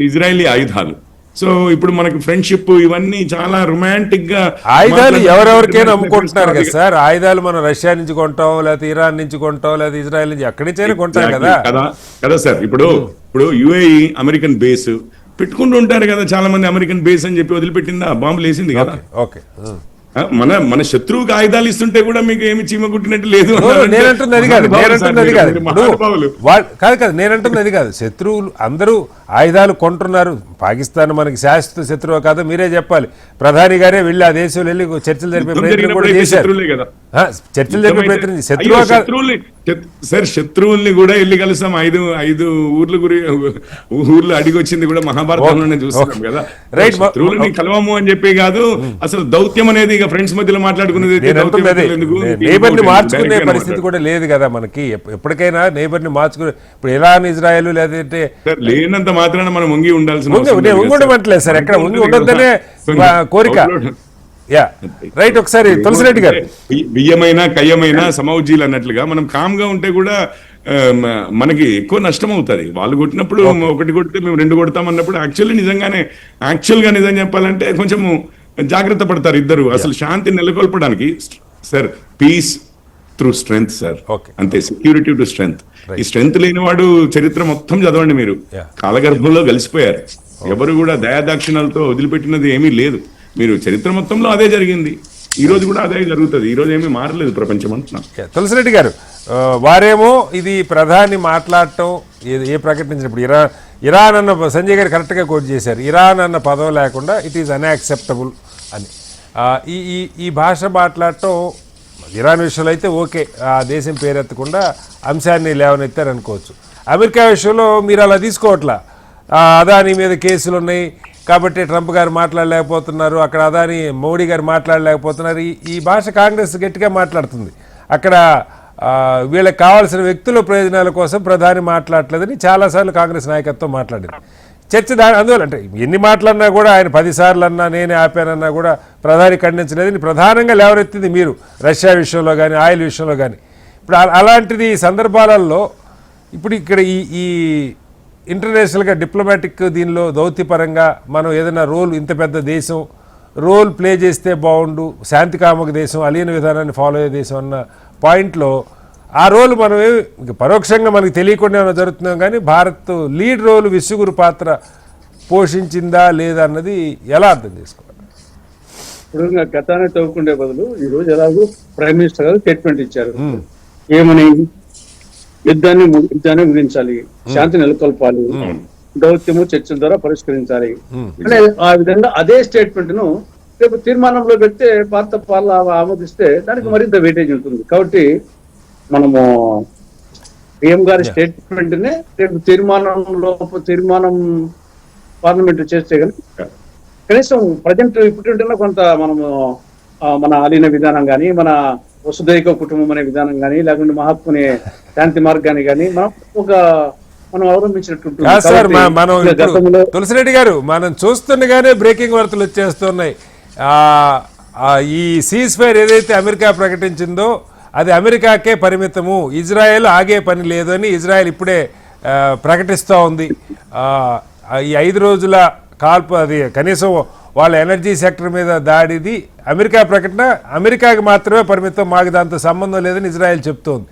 ఇజ్రాయలీ ఆయుధాలు. సో ఇప్పుడు మనకి ఫ్రెండ్షిప్ ఇవన్నీ చాలా రొమాంటిక్ గా ఆయుధాలు ఎవరెవరికైనా అమ్ముకుంటున్నారు కదా సార్. ఆయుధాలు మనం రష్యా నుంచి కొంటాం, లేకపోతే ఇరాన్ నుంచి కొంటాం, లేకపోతే ఇజ్రాయెల్ నుంచి ఎక్కడి నుంచైనా కొంటాం కదా సార్. ఇప్పుడు యుఏఈ అమెరికన్ బేస్ పెట్టుకుంటూ ఉంటారు కదా చాలా మంది, అమెరికన్ బేస్ అని చెప్పి వదిలిపెట్టిందా, బాంబులు వేసింది కదా. మన శత్రువుకి ఆయుధాలు ఇస్తుంటే కూడా మీకు ఏమి చీమ కుట్టినట్టు లేదు. నేనంటుంది అది కాదు, శత్రువులు అందరూ ఆయుధాలు కొంటున్నారు. పాకిస్తాన్ మనకి శాశ్వత శత్రువు కాదు, మీరే చెప్పాలి. ప్రధాని గారే వెళ్ళి ఆ దేశంలో వెళ్ళి చర్చలు జరిపే ప్రయత్నం కూడా చేశారు. చర్చలు జరిపే ప్రయత్నం సార్, శత్రువుల్ని కూడా వెళ్ళి కలుస్తాం. ఐదు ఊర్లు అడిగి వచ్చింది కూడా మహాభారతంలోనే చూస్తున్నాం కదా. శత్రువులని కలవము అని చెప్పి కాదు, అసలు దౌత్యం అనేది ఫ్రెండ్స్ మధ్యలో మాట్లాడుకునేది. నేబర్ ని మార్చుకునే పరిస్థితి కూడా లేదు కదా మనకి. ఎప్పటికైనా నేబర్ ని మార్చుకునే, ఇప్పుడు ఇరాన్ ఇజ్రాయెల్ లేదంటే లేనంత మాత్రాన మనం వంగి ఉండాల్సిన ఉండట్లేదు సార్. ఎక్కడ వంగి ఉండొద్దనే కోరిక. రైట్. ఒకసారి తులసిరెడ్డి గారు, బియ్యమైనా కయ్యమైనా సమౌజీలు అన్నట్లుగా మనం కామ్ గా ఉంటే కూడా మనకి ఎక్కువ నష్టం అవుతుంది. వాళ్ళు కొట్టినప్పుడు ఒకటి కొడితే మేము రెండు కొడతాం అన్నప్పుడు యాక్చువల్ గా నిజం చెప్పాలంటే కొంచెము జాగ్రత్త పడతారు ఇద్దరు. అసలు శాంతి నెలకొల్పడానికి sir, peace through strength sir, అంతే. Security to strength. ఈ స్ట్రెంగ్త్ లేనివాడు చరిత్ర మొత్తం చదవండి మీరు, కాలగర్భంలో కలిసిపోయారు. ఎవరు కూడా దయాదాక్షిణాలతో వదిలిపెట్టినది ఏమీ లేదు. మీరు చరిత్ర మొత్తంలో అదే జరిగింది, ఈ రోజు కూడా అదే జరుగుతుంది. ఈ రోజు ఏమీ మారలేదు ప్రపంచం అంటున్నాం. తులసిరెడ్డి గారు, వారేమో ఇది ప్రధాని మాట్లాడటం ఏ ప్రకటించినప్పుడు ఇరాన్ అన్న, సంజయ్ గారు కరెక్ట్గా కోట్ చేశారు, ఇరాన్ అన్న పదం లేకుండా ఇట్ ఈజ్ అన్యాక్సెప్టబుల్ అని. ఈ భాష మాట్లాడటం ఇరాన్ విషయంలో అయితే ఓకే, ఆ దేశం పేరెత్తకుండా అంశాన్ని లేవనెత్తారు అనుకోవచ్చు. అమెరికా విషయంలో మీరు అలా తీసుకోవట్లా, అదాని మీద కేసులు ఉన్నాయి కాబట్టి ట్రంప్ గారు మాట్లాడలేకపోతున్నారు, అక్కడ అదాని మోడీ గారు మాట్లాడలేకపోతున్నారు. ఈ భాష కాంగ్రెస్ గట్టిగా మాట్లాడుతుంది. అక్కడ వీళ్ళకి కావాల్సిన వ్యక్తుల ప్రయోజనాల కోసం ప్రధాని మాట్లాడలేదని చాలాసార్లు కాంగ్రెస్ నాయకత్వం మాట్లాడింది. చర్చ అందువల్ల అంటే ఎన్ని మాటలన్నా కూడా ఆయన 10 సార్లు అన్నా నేనే ఆపానన్నా కూడా ప్రధాని ఖండించలేదని ప్రధానంగా లేవనెత్తింది మీరు, రష్యా విషయంలో కానీ ఆయిల్ విషయంలో కానీ. ఇప్పుడు అలాంటిది సందర్భాలలో ఇప్పుడు ఇక్కడ ఈ ఇంటర్నేషనల్గా డిప్లొమాటిక్ దీనిలో దౌత్యపరంగా మనం ఏదైనా రోల్, ఇంత పెద్ద దేశం రోల్ ప్లే చేస్తే బాగుండు, శాంతికామక దేశం, అలీన విధానాన్ని ఫాలో అయ్యే దేశం అన్న పాయింట్లో ఆ రోల్ మనం పరోక్షంగా మనకు తెలియకుండా ఏమైనా జరుగుతున్నాం, కానీ భారత్ లీడ్ రోల్, విసుగురు పాత్ర పోషించిందా లేదా అన్నది ఎలా అర్థం చేసుకోవాలి? ఇప్పుడు గతాన్ని తవ్వుకుండే బదులు ఈ రోజు ఎలాగో ప్రైమ్ మినిస్టర్ గారు స్టేట్మెంట్ ఇచ్చారు. ఏమని? యుద్ధాన్ని ముగించాలి, శాంతి నెలకొల్పాలి, దౌత్యము చర్చల ద్వారా పరిష్కరించాలి అంటే ఆ విధంగా అదే స్టేట్మెంట్ ను రేపు తీర్మానంలో పెడితే భారత పార్లమెంట్ ఆమోదిస్తే దానికి మరింత వెయిటేజ్ ఉంటుంది. కాబట్టి మనము పిఎం గారి స్టేట్మెంట్ నే రేపు తీర్మానం పార్లమెంట్ చేస్తే కనుక కనీసం ప్రజెంట్ ఇప్పుడు కొంత మనము మన అలీన విధానం కానీ, మన వసుదైక కుటుంబం అనే విధానం కానీ, లేకుంటే మహాత్ముని శాంతి మార్గాన్ని కానీ మనం అవలంబించినట్టు. తులసిరెడ్డి గారు, మనం చూస్తుండగానే బ్రేకింగ్ వార్తలు వచ్చేస్తున్నాయి. ఈ సీజ్ ఫైర్ ఏదైతే అమెరికా ప్రకటించిందో అది అమెరికాకే పరిమితము, ఇజ్రాయెల్ ఆగే పని లేదు అని ఇజ్రాయెల్ ఇప్పుడే ప్రకటిస్తూ ఉంది. ఈ 5 రోజుల కాల్పు, అది కనీసం వాళ్ళ ఎనర్జీ సెక్టర్ మీద దాడిది అమెరికా ప్రకటన, అమెరికాకి మాత్రమే పరిమితం, మాకు దాంతో సంబంధం లేదని ఇజ్రాయెల్ చెప్తోంది.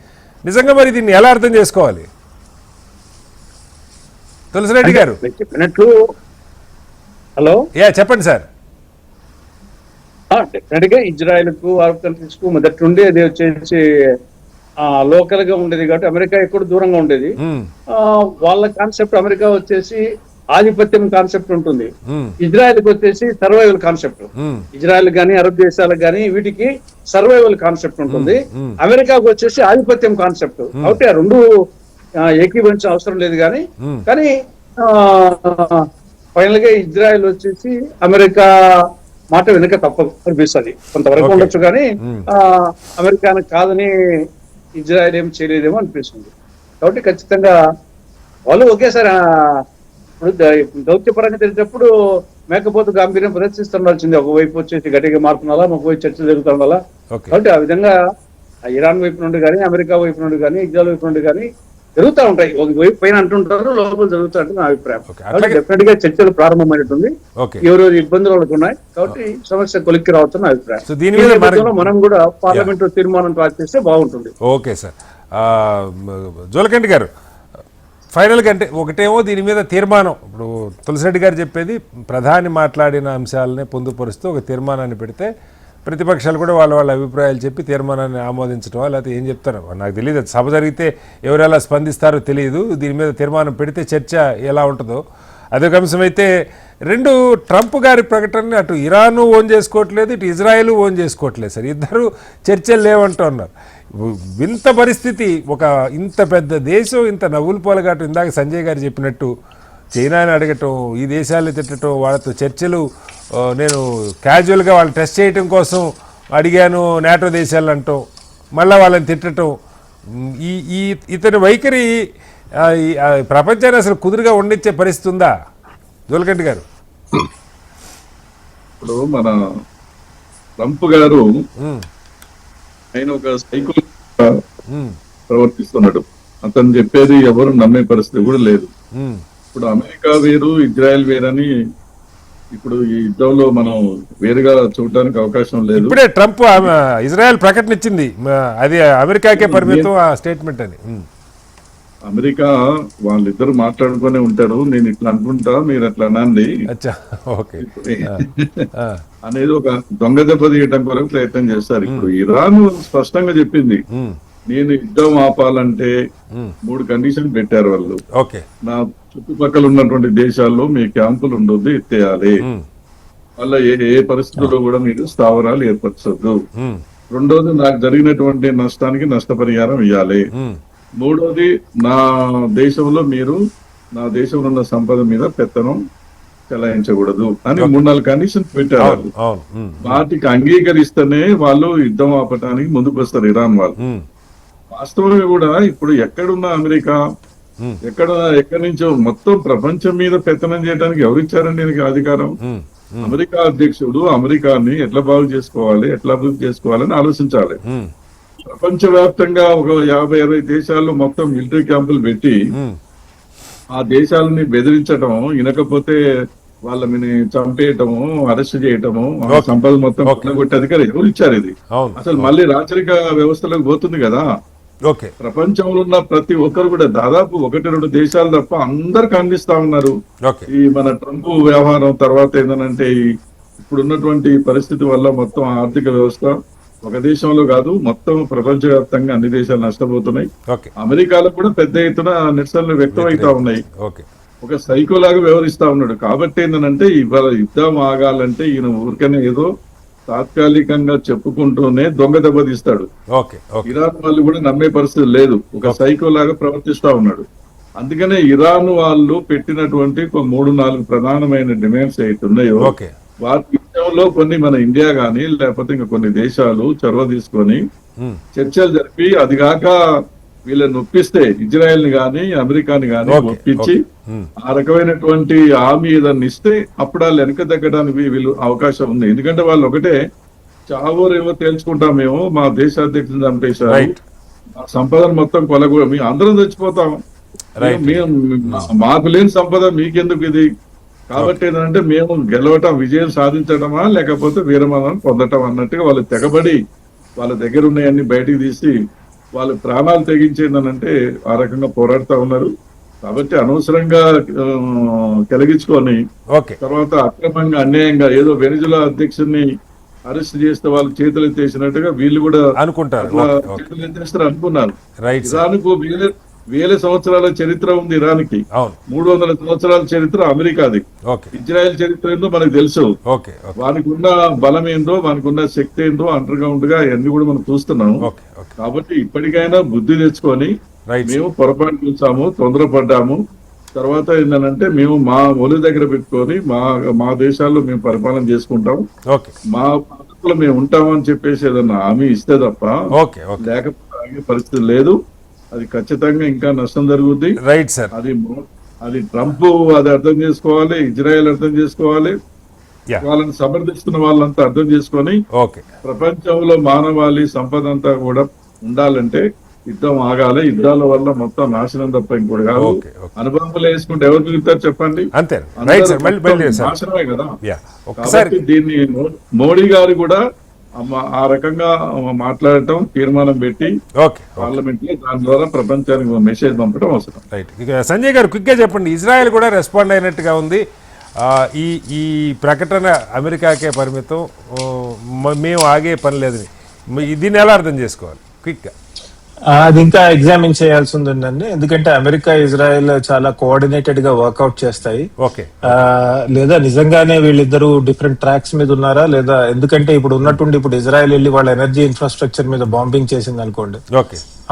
నిజంగా మరి దీన్ని ఎలా అర్థం చేసుకోవాలి తులసిరెడ్డి గారు? చెప్పినట్లు హలో చెప్పండి సార్. డెఫినెట్ గా ఇజ్రాయెల్ కు, అరబ్ కంట్రీస్ కు మొదటి నుండి అది వచ్చేసి లోకల్ గా ఉండేది కాబట్టి అమెరికా ఎక్కడ దూరంగా ఉండేది. వాళ్ళ కాన్సెప్ట్ అమెరికా వచ్చేసి ఆధిపత్యం కాన్సెప్ట్ ఉంటుంది, ఇజ్రాయెల్ కి వచ్చేసి సర్వైవల్ కాన్సెప్ట్. ఇజ్రాయెల్ గానీ అరబ్ దేశాలకు గానీ వీటికి సర్వైవల్ కాన్సెప్ట్ ఉంటుంది, అమెరికాకు వచ్చేసి ఆధిపత్యం కాన్సెప్ట్. కాబట్టి ఆ రెండు ఏకీభవించిన అవసరం లేదు. కానీ ఫైనల్ గా ఇజ్రాయెల్ వచ్చేసి అమెరికా మాట వెనుక అనిపిస్తుంది, కొంతవరకు ఉండొచ్చు కానీ అమెరికాను కాదని ఇజ్రాయెల్ ఏం చేయలేదేమో అనిపిస్తుంది. కాబట్టి ఖచ్చితంగా వాళ్ళు ఒకేసారి దౌత్యపరంగా తెలిసినప్పుడు మేకపోతు గాంభీర్యం ప్రదర్శిస్తుండాల్సింది. ఒకవైపు వచ్చేసి గట్టిగా మారుతున్నారా, ఒకవైపు చర్చ జరుగుతుండాలా. కాబట్టి ఆ విధంగా ఇరాన్ వైపు నుండి కానీ, అమెరికా వైపు నుండి కానీ, ఇజ్రాయెల్ వైపు నుండి కానీ జరుగుతూ ఉంటాయి. ఒక వైపు పైన అంటుంటారు, లోపల జరుగుతాయంటే నా అభిప్రాయం. డెఫినెట్ గా చర్చలు ప్రారంభమైనట్టుంది, ఎవరెవరు ఇబ్బందులు వాళ్ళకు ఉన్నాయి. కాబట్టి సమస్య కొలిక్కి రావచ్చు నా అభిప్రాయం. దీని మీద మనం కూడా పార్లమెంట్ లో తీర్మానం పాస్ చేస్తే బాగుంటుంది. Okay sir. జోలకంటి గారు, ఫైనల్గా అంటే ఒకటేమో దీని మీద తీర్మానం, ఇప్పుడు తులసిరెడ్డి గారు చెప్పేది ప్రధాని మాట్లాడిన అంశాలనే పొందుపరుస్తూ ఒక తీర్మానాన్ని పెడితే ప్రతిపక్షాలు కూడా వాళ్ళ అభిప్రాయాలు చెప్పి తీర్మానాన్ని ఆమోదించడం, లేకపోతే ఏం చెప్తారో నాకు తెలియదు. సభ జరిగితే ఎవరెలా స్పందిస్తారో తెలియదు. దీని మీద తీర్మానం పెడితే చర్చ ఎలా ఉంటుందో అదొక అంశం. అయితే రెండు, ట్రంప్ గారి ప్రకటనని అటు ఇరాను ఓన్ చేసుకోవట్లేదు, ఇటు ఇజ్రాయెల్ ఓన్ చేసుకోవట్లేదు సార్. ఇద్దరు చర్చలు లేవంటున్నారు. వింత పరిస్థితి. ఒక ఇంత పెద్ద దేశం ఇంత నవ్వులు పోలగాటు, ఇందాక సంజయ్ గారు చెప్పినట్టు చైనాని అడగటం, ఈ దేశాలను తిట్టడం, వాళ్ళతో చర్చలు, నేను క్యాజువల్గా వాళ్ళు టెస్ట్ చేయటం కోసం అడిగాను నాటో దేశాలను అంటాం, మళ్ళీ వాళ్ళని తిట్టడం, ఇతని వైఖరి ప్రపంచాన్ని అసలు కుదురుగా ఉండించే పరిస్థితి ఉందా జోలకంటి గారు? ఇప్పుడు మన ట్రంప్ గారు ఆయన ఒక సైకో ప్రవర్తిస్తున్నాడు. అతను చెప్పేది ఎవరు నమ్మే పరిస్థితి కూడా లేదు. ఇప్పుడు అమెరికా వేరు, ఇజ్రాయెల్ వేరని ఇప్పుడు ఈ యుద్ధంలో మనం వేరుగా చూడడానికి అవకాశం లేదు. ఇప్పుడే ట్రంప్ ఇజ్రాయెల్ ప్రకటన ఇచ్చింది, అది అమెరికాకే పరిమితం ఆ స్టేట్మెంట్ అని. అమెరికా వాళ్ళిద్దరు మాట్లాడుకునే ఉంటారు, నేను ఇట్లా అనుకుంటా మీరు అట్లా అనండి అచ్చా, ఓకే. అనేది ఒక దొంగ దెబ్బ తీయటం కొరకు ప్రయత్నం చేస్తారు. ఇప్పుడు ఇరాన్ స్పష్టంగా చెప్పింది, నేను యుద్ధం ఆపాలంటే 3 కండిషన్ పెట్టారు వాళ్ళు. ఓకే. నా చుట్టుపక్కల ఉన్నటువంటి దేశాల్లో మీ క్యాంపులు ఉండొద్దు, ఎత్తేయాలి. వల్ల ఏ పరిస్థితుల్లో కూడా మీరు స్థావరాలు ఏర్పరచొద్దు. రెండోది, నాకు జరిగినటువంటి నష్టానికి నష్టపరిహారం ఇవ్వాలి. మూడోది, నా దేశంలో మీరు నా దేశంలో ఉన్న సంపద మీద పెత్తనం చెలాయించకూడదు అని 3-4 కండిషన్స్ పెట్టారు. వాటికి అంగీకరిస్తేనే వాళ్ళు యుద్ధం ఆపటానికి ముందుకు వస్తారు ఇరాన్ వాళ్ళు. వాస్తవంగా కూడా ఇప్పుడు ఎక్కడున్న అమెరికా ఎక్కడి నుంచో మొత్తం ప్రపంచం మీద పెత్తనం చేయడానికి ఎవరిచ్చారండి దీనికి అధికారం? అమెరికా అధ్యక్షుడు అమెరికాని ఎట్లా బాగు చేసుకోవాలి, ఎట్లా అభివృద్ధి చేసుకోవాలని ఆలోచించాలి. ప్రపంచవ్యాప్తంగా ఒక 50-60 దేశాల్లో మొత్తం మిలిటరీ క్యాంపులు పెట్టి ఆ దేశాలని బెదిరించడం, వినకపోతే వాళ్ళని చంపేయటము, అరెస్ట్ చేయటము, సంపద మొత్తం కొట్టి అధికారం ఎవరు ఇచ్చారు? ఇది అసలు మళ్ళీ రాచరిక వ్యవస్థలోకి పోతుంది కదా. ప్రపంచంలో ఉన్న ప్రతి ఒక్కరు కూడా దాదాపు 1-2 దేశాలు తప్ప అందరు ఖండిస్తా ఉన్నారు. ఈ మన ట్రంప్ వ్యవహారం తర్వాత ఏంటంటే ఇప్పుడున్నటువంటి పరిస్థితి వల్ల మొత్తం ఆర్థిక వ్యవస్థ ఒక దేశంలో కాదు మొత్తం ప్రపంచవ్యాప్తంగా అన్ని దేశాలు నష్టపోతున్నాయి. అమెరికాలో కూడా పెద్ద ఎత్తున నిరసనలు వ్యక్తమవుతా ఉన్నాయి. ఒక సైకోలాగా వ్యవహరిస్తా ఉన్నాడు. కాబట్టి ఏంటంటే ఇవాళ యుద్ధం ఆగాలంటే ఈయన ఊరికనే ఏదో తాత్కాలికంగా చెప్పుకుంటూనే దొంగ దెబ్బతీస్తాడు. ఇరాన్ వాళ్ళు కూడా నమ్మే పరిస్థితి లేదు, ఒక సైకోలాగా ప్రవర్తిస్తా ఉన్నాడు. అందుకనే ఇరాన్ వాళ్ళు పెట్టినటువంటి 3-4 ప్రధానమైన డిమాండ్స్ ఏతున్నాయో వాటి విషయంలో కొన్ని మన ఇండియా గాని లేకపోతే ఇంకా కొన్ని దేశాలు చొరవ తీసుకొని చర్చలు జరిపి అది కాక వీళ్ళని ఒప్పిస్తే ఇజ్రాయెల్ ని గాని అమెరికాని గాని ఒప్పించి ఆ రకమైనటువంటి హామీ ఏదన్నా ఇస్తే అప్పుడు వాళ్ళు వెనక తగ్గడానికి వీళ్ళు అవకాశం ఉంది. ఎందుకంటే వాళ్ళు ఒకటే చావోరేమో తేల్చుకుంటాం, మేము మా దేశాధ్యక్షుని చంపేశారు, మా సంపదను మొత్తం కొలగూడ మేము అందరం చచ్చిపోతాం, మాకు లేని సంపద మీకెందుకు ఇది? కాబట్టి ఏంటంటే మేము గెలవటం, విజయం సాధించడమా లేకపోతే వీరమరణం పొందటం అన్నట్టుగా వాళ్ళు తెగబడి వాళ్ళ దగ్గర ఉన్నాయన్ని బయటికి తీసి వాళ్ళు ప్రాణాలు తెగించేందనంటే ఆ రకంగా పోరాడుతూ ఉన్నారు. కాబట్టి అనవసరంగా కలిగించుకొని తర్వాత అక్రమంగా అన్యాయంగా ఏదో వెనిజులా అధ్యక్షుడిని అరెస్ట్ చేస్తే వాళ్ళు చేతులు ఎత్తేసినట్టుగా వీళ్ళు కూడా అనుకుంటారు, చేతులు ఎత్తేస్తారు అనుకున్నారు. ఇరాన్కు వేల సంవత్సరాల చరిత్ర ఉంది, ఇరాన్కి 300 సంవత్సరాల చరిత్ర అమెరికాది. ఇజ్రాయెల్ చరిత్ర ఏందో మనకు తెలుసు, వానికి ఉన్న బలం ఏందో వానికి ఉన్న శక్తి ఏందో అండర్ గ్రౌండ్ గా అన్ని కూడా మనం చూస్తున్నాం. కాబట్టి ఇప్పటికైనా బుద్ధి తెచ్చుకొని మేము పొరపాటు చూసాము, తొందరపడ్డాము, తర్వాత ఏంటంటే మేము మా ఒలి దగ్గర పెట్టుకొని మా దేశాల్లో మేము పరిపాలన చేసుకుంటాం, మా పద్ధతుల్లో మేము ఉంటామని చెప్పేసి ఏదన్నా హామీ ఇస్తే తప్ప లేకపోతే ఆగే పరిస్థితి లేదు. అది ఖచ్చితంగా ఇంకా నష్టం జరుగుద్ది. అది ట్రంప్ అది అర్థం చేసుకోవాలి, ఇజ్రాయెల్ అర్థం చేసుకోవాలి, వాళ్ళని సమర్థిస్తున్న వాళ్ళంతా అర్థం చేసుకొని ప్రపంచంలో మానవాళి సంపద అంతా కూడా ఉండాలంటే యుద్ధం ఆగాలి. యుద్ధాల వల్ల మొత్తం నాశనం తప్ప ఇంకోటి కాదు. అనుభవంలో వేసుకుంటే ఎవరు మిగులుతారు చెప్పండి? నాశనమే కదా. కాబట్టి దీన్ని మోడీ గారు కూడా ఆ రకంగా మాట్లాడటం, తీర్మానం పెట్టి పార్లమెంట్ లో దాని ద్వారా ప్రపంచానికి మెసేజ్ పంపడం అవసరం. సంజయ్ గారు క్విక్ గా చెప్పండి, ఇజ్రాయెల్ కూడా రెస్పాండ్ అయినట్టుగా ఉంది. ఈ ప్రకటన అమెరికాకే పరిమితం, మేము ఆగే పని లేదని, దీన్ని ఎలా అర్థం చేసుకోవాలి క్విక్ గా? అది ఇంకా ఎగ్జామిన్ చేయాల్సి ఉందండి. ఎందుకంటే అమెరికా ఇజ్రాయెల్ చాలా కోఆర్డినేటెడ్ గా వర్కౌట్ చేస్తాయి. లేదా నిజంగానే వీళ్ళిద్దరూ డిఫరెంట్ ట్రాక్స్ మీద ఉన్నారా లేదా? ఎందుకంటే ఇప్పుడు ఉన్నట్టుండి ఇప్పుడు ఇజ్రాయెల్ వెళ్ళి వాళ్ళ ఎనర్జీ ఇన్ఫ్రాస్ట్రక్చర్ మీద బాంబింగ్ చేసింది అనుకోండి,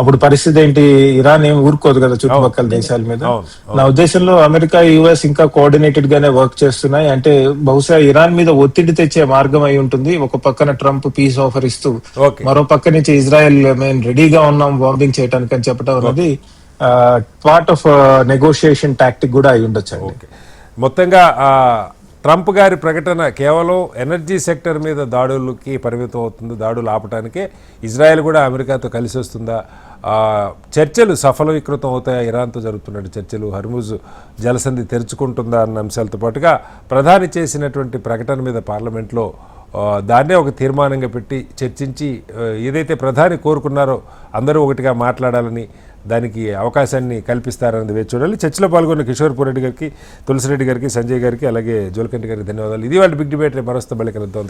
అప్పుడు పరిస్థితి ఏంటి? ఇరాన్ ఏం ఊరుకోదు కదా చుట్టుపక్కల దేశాల మీద. నా ఉద్దేశంలో అమెరికా యుఎస్ ఇంకా కోఆర్డినేటెడ్ గానే వర్క్ చేస్తున్నాయి. అంటే బహుశా ఇరాన్ మీద ఒత్తిడి తెచ్చే మార్గం అయి ఉంటుంది. ఒక పక్కన ట్రంప్ పీస్ ఆఫర్ ఇస్తూ మరో పక్క నుంచి ఇజ్రాయెల్ మేము రెడీగా ఉన్నాం బాంబింగ్ చేయడానికి అని చెప్పడం అనేది పార్ట్ ఆఫ్ నెగోషియేషన్ టాక్టిక్ కూడా అయి ఉండొచ్చు. మొత్తంగా ట్రంప్ గారి ప్రకటన కేవలం ఎనర్జీ సెక్టర్ మీద దాడులకి పరిమితం అవుతుంది, దాడులు ఆపటానికే. ఇజ్రాయెల్ కూడా అమెరికాతో కలిసి వస్తుందా? చర్చలు సఫలీకృతం అవుతాయా? ఇరాన్తో జరుగుతున్న చర్చలు, హర్ముజ్ జలసంధి తెరుచుకుంటుందా అన్న అంశాలతో పాటుగా ప్రధాని చేసినటువంటి ప్రకటన మీద పార్లమెంట్లో దాన్నే ఒక తీర్మానంగా పెట్టి చర్చించి ఏదైతే ప్రధాని కోరుకున్నారో అందరూ ఒకటిగా మాట్లాడాలని దానికి అవకాశాన్ని కల్పిస్తారన్నది వేచి చూడాలి. చర్చలో పాల్గొన్న కిషోర్ పూరెడ్డి గారికి, తులసిరెడ్డి గారికి, సంజయ్ గారికి, అలాగే జోల్కంటి గారికి ధన్యవాదాలు. ఇది వాళ్ళ బిగ్ డిబేట్. మరొస్త బలికలతో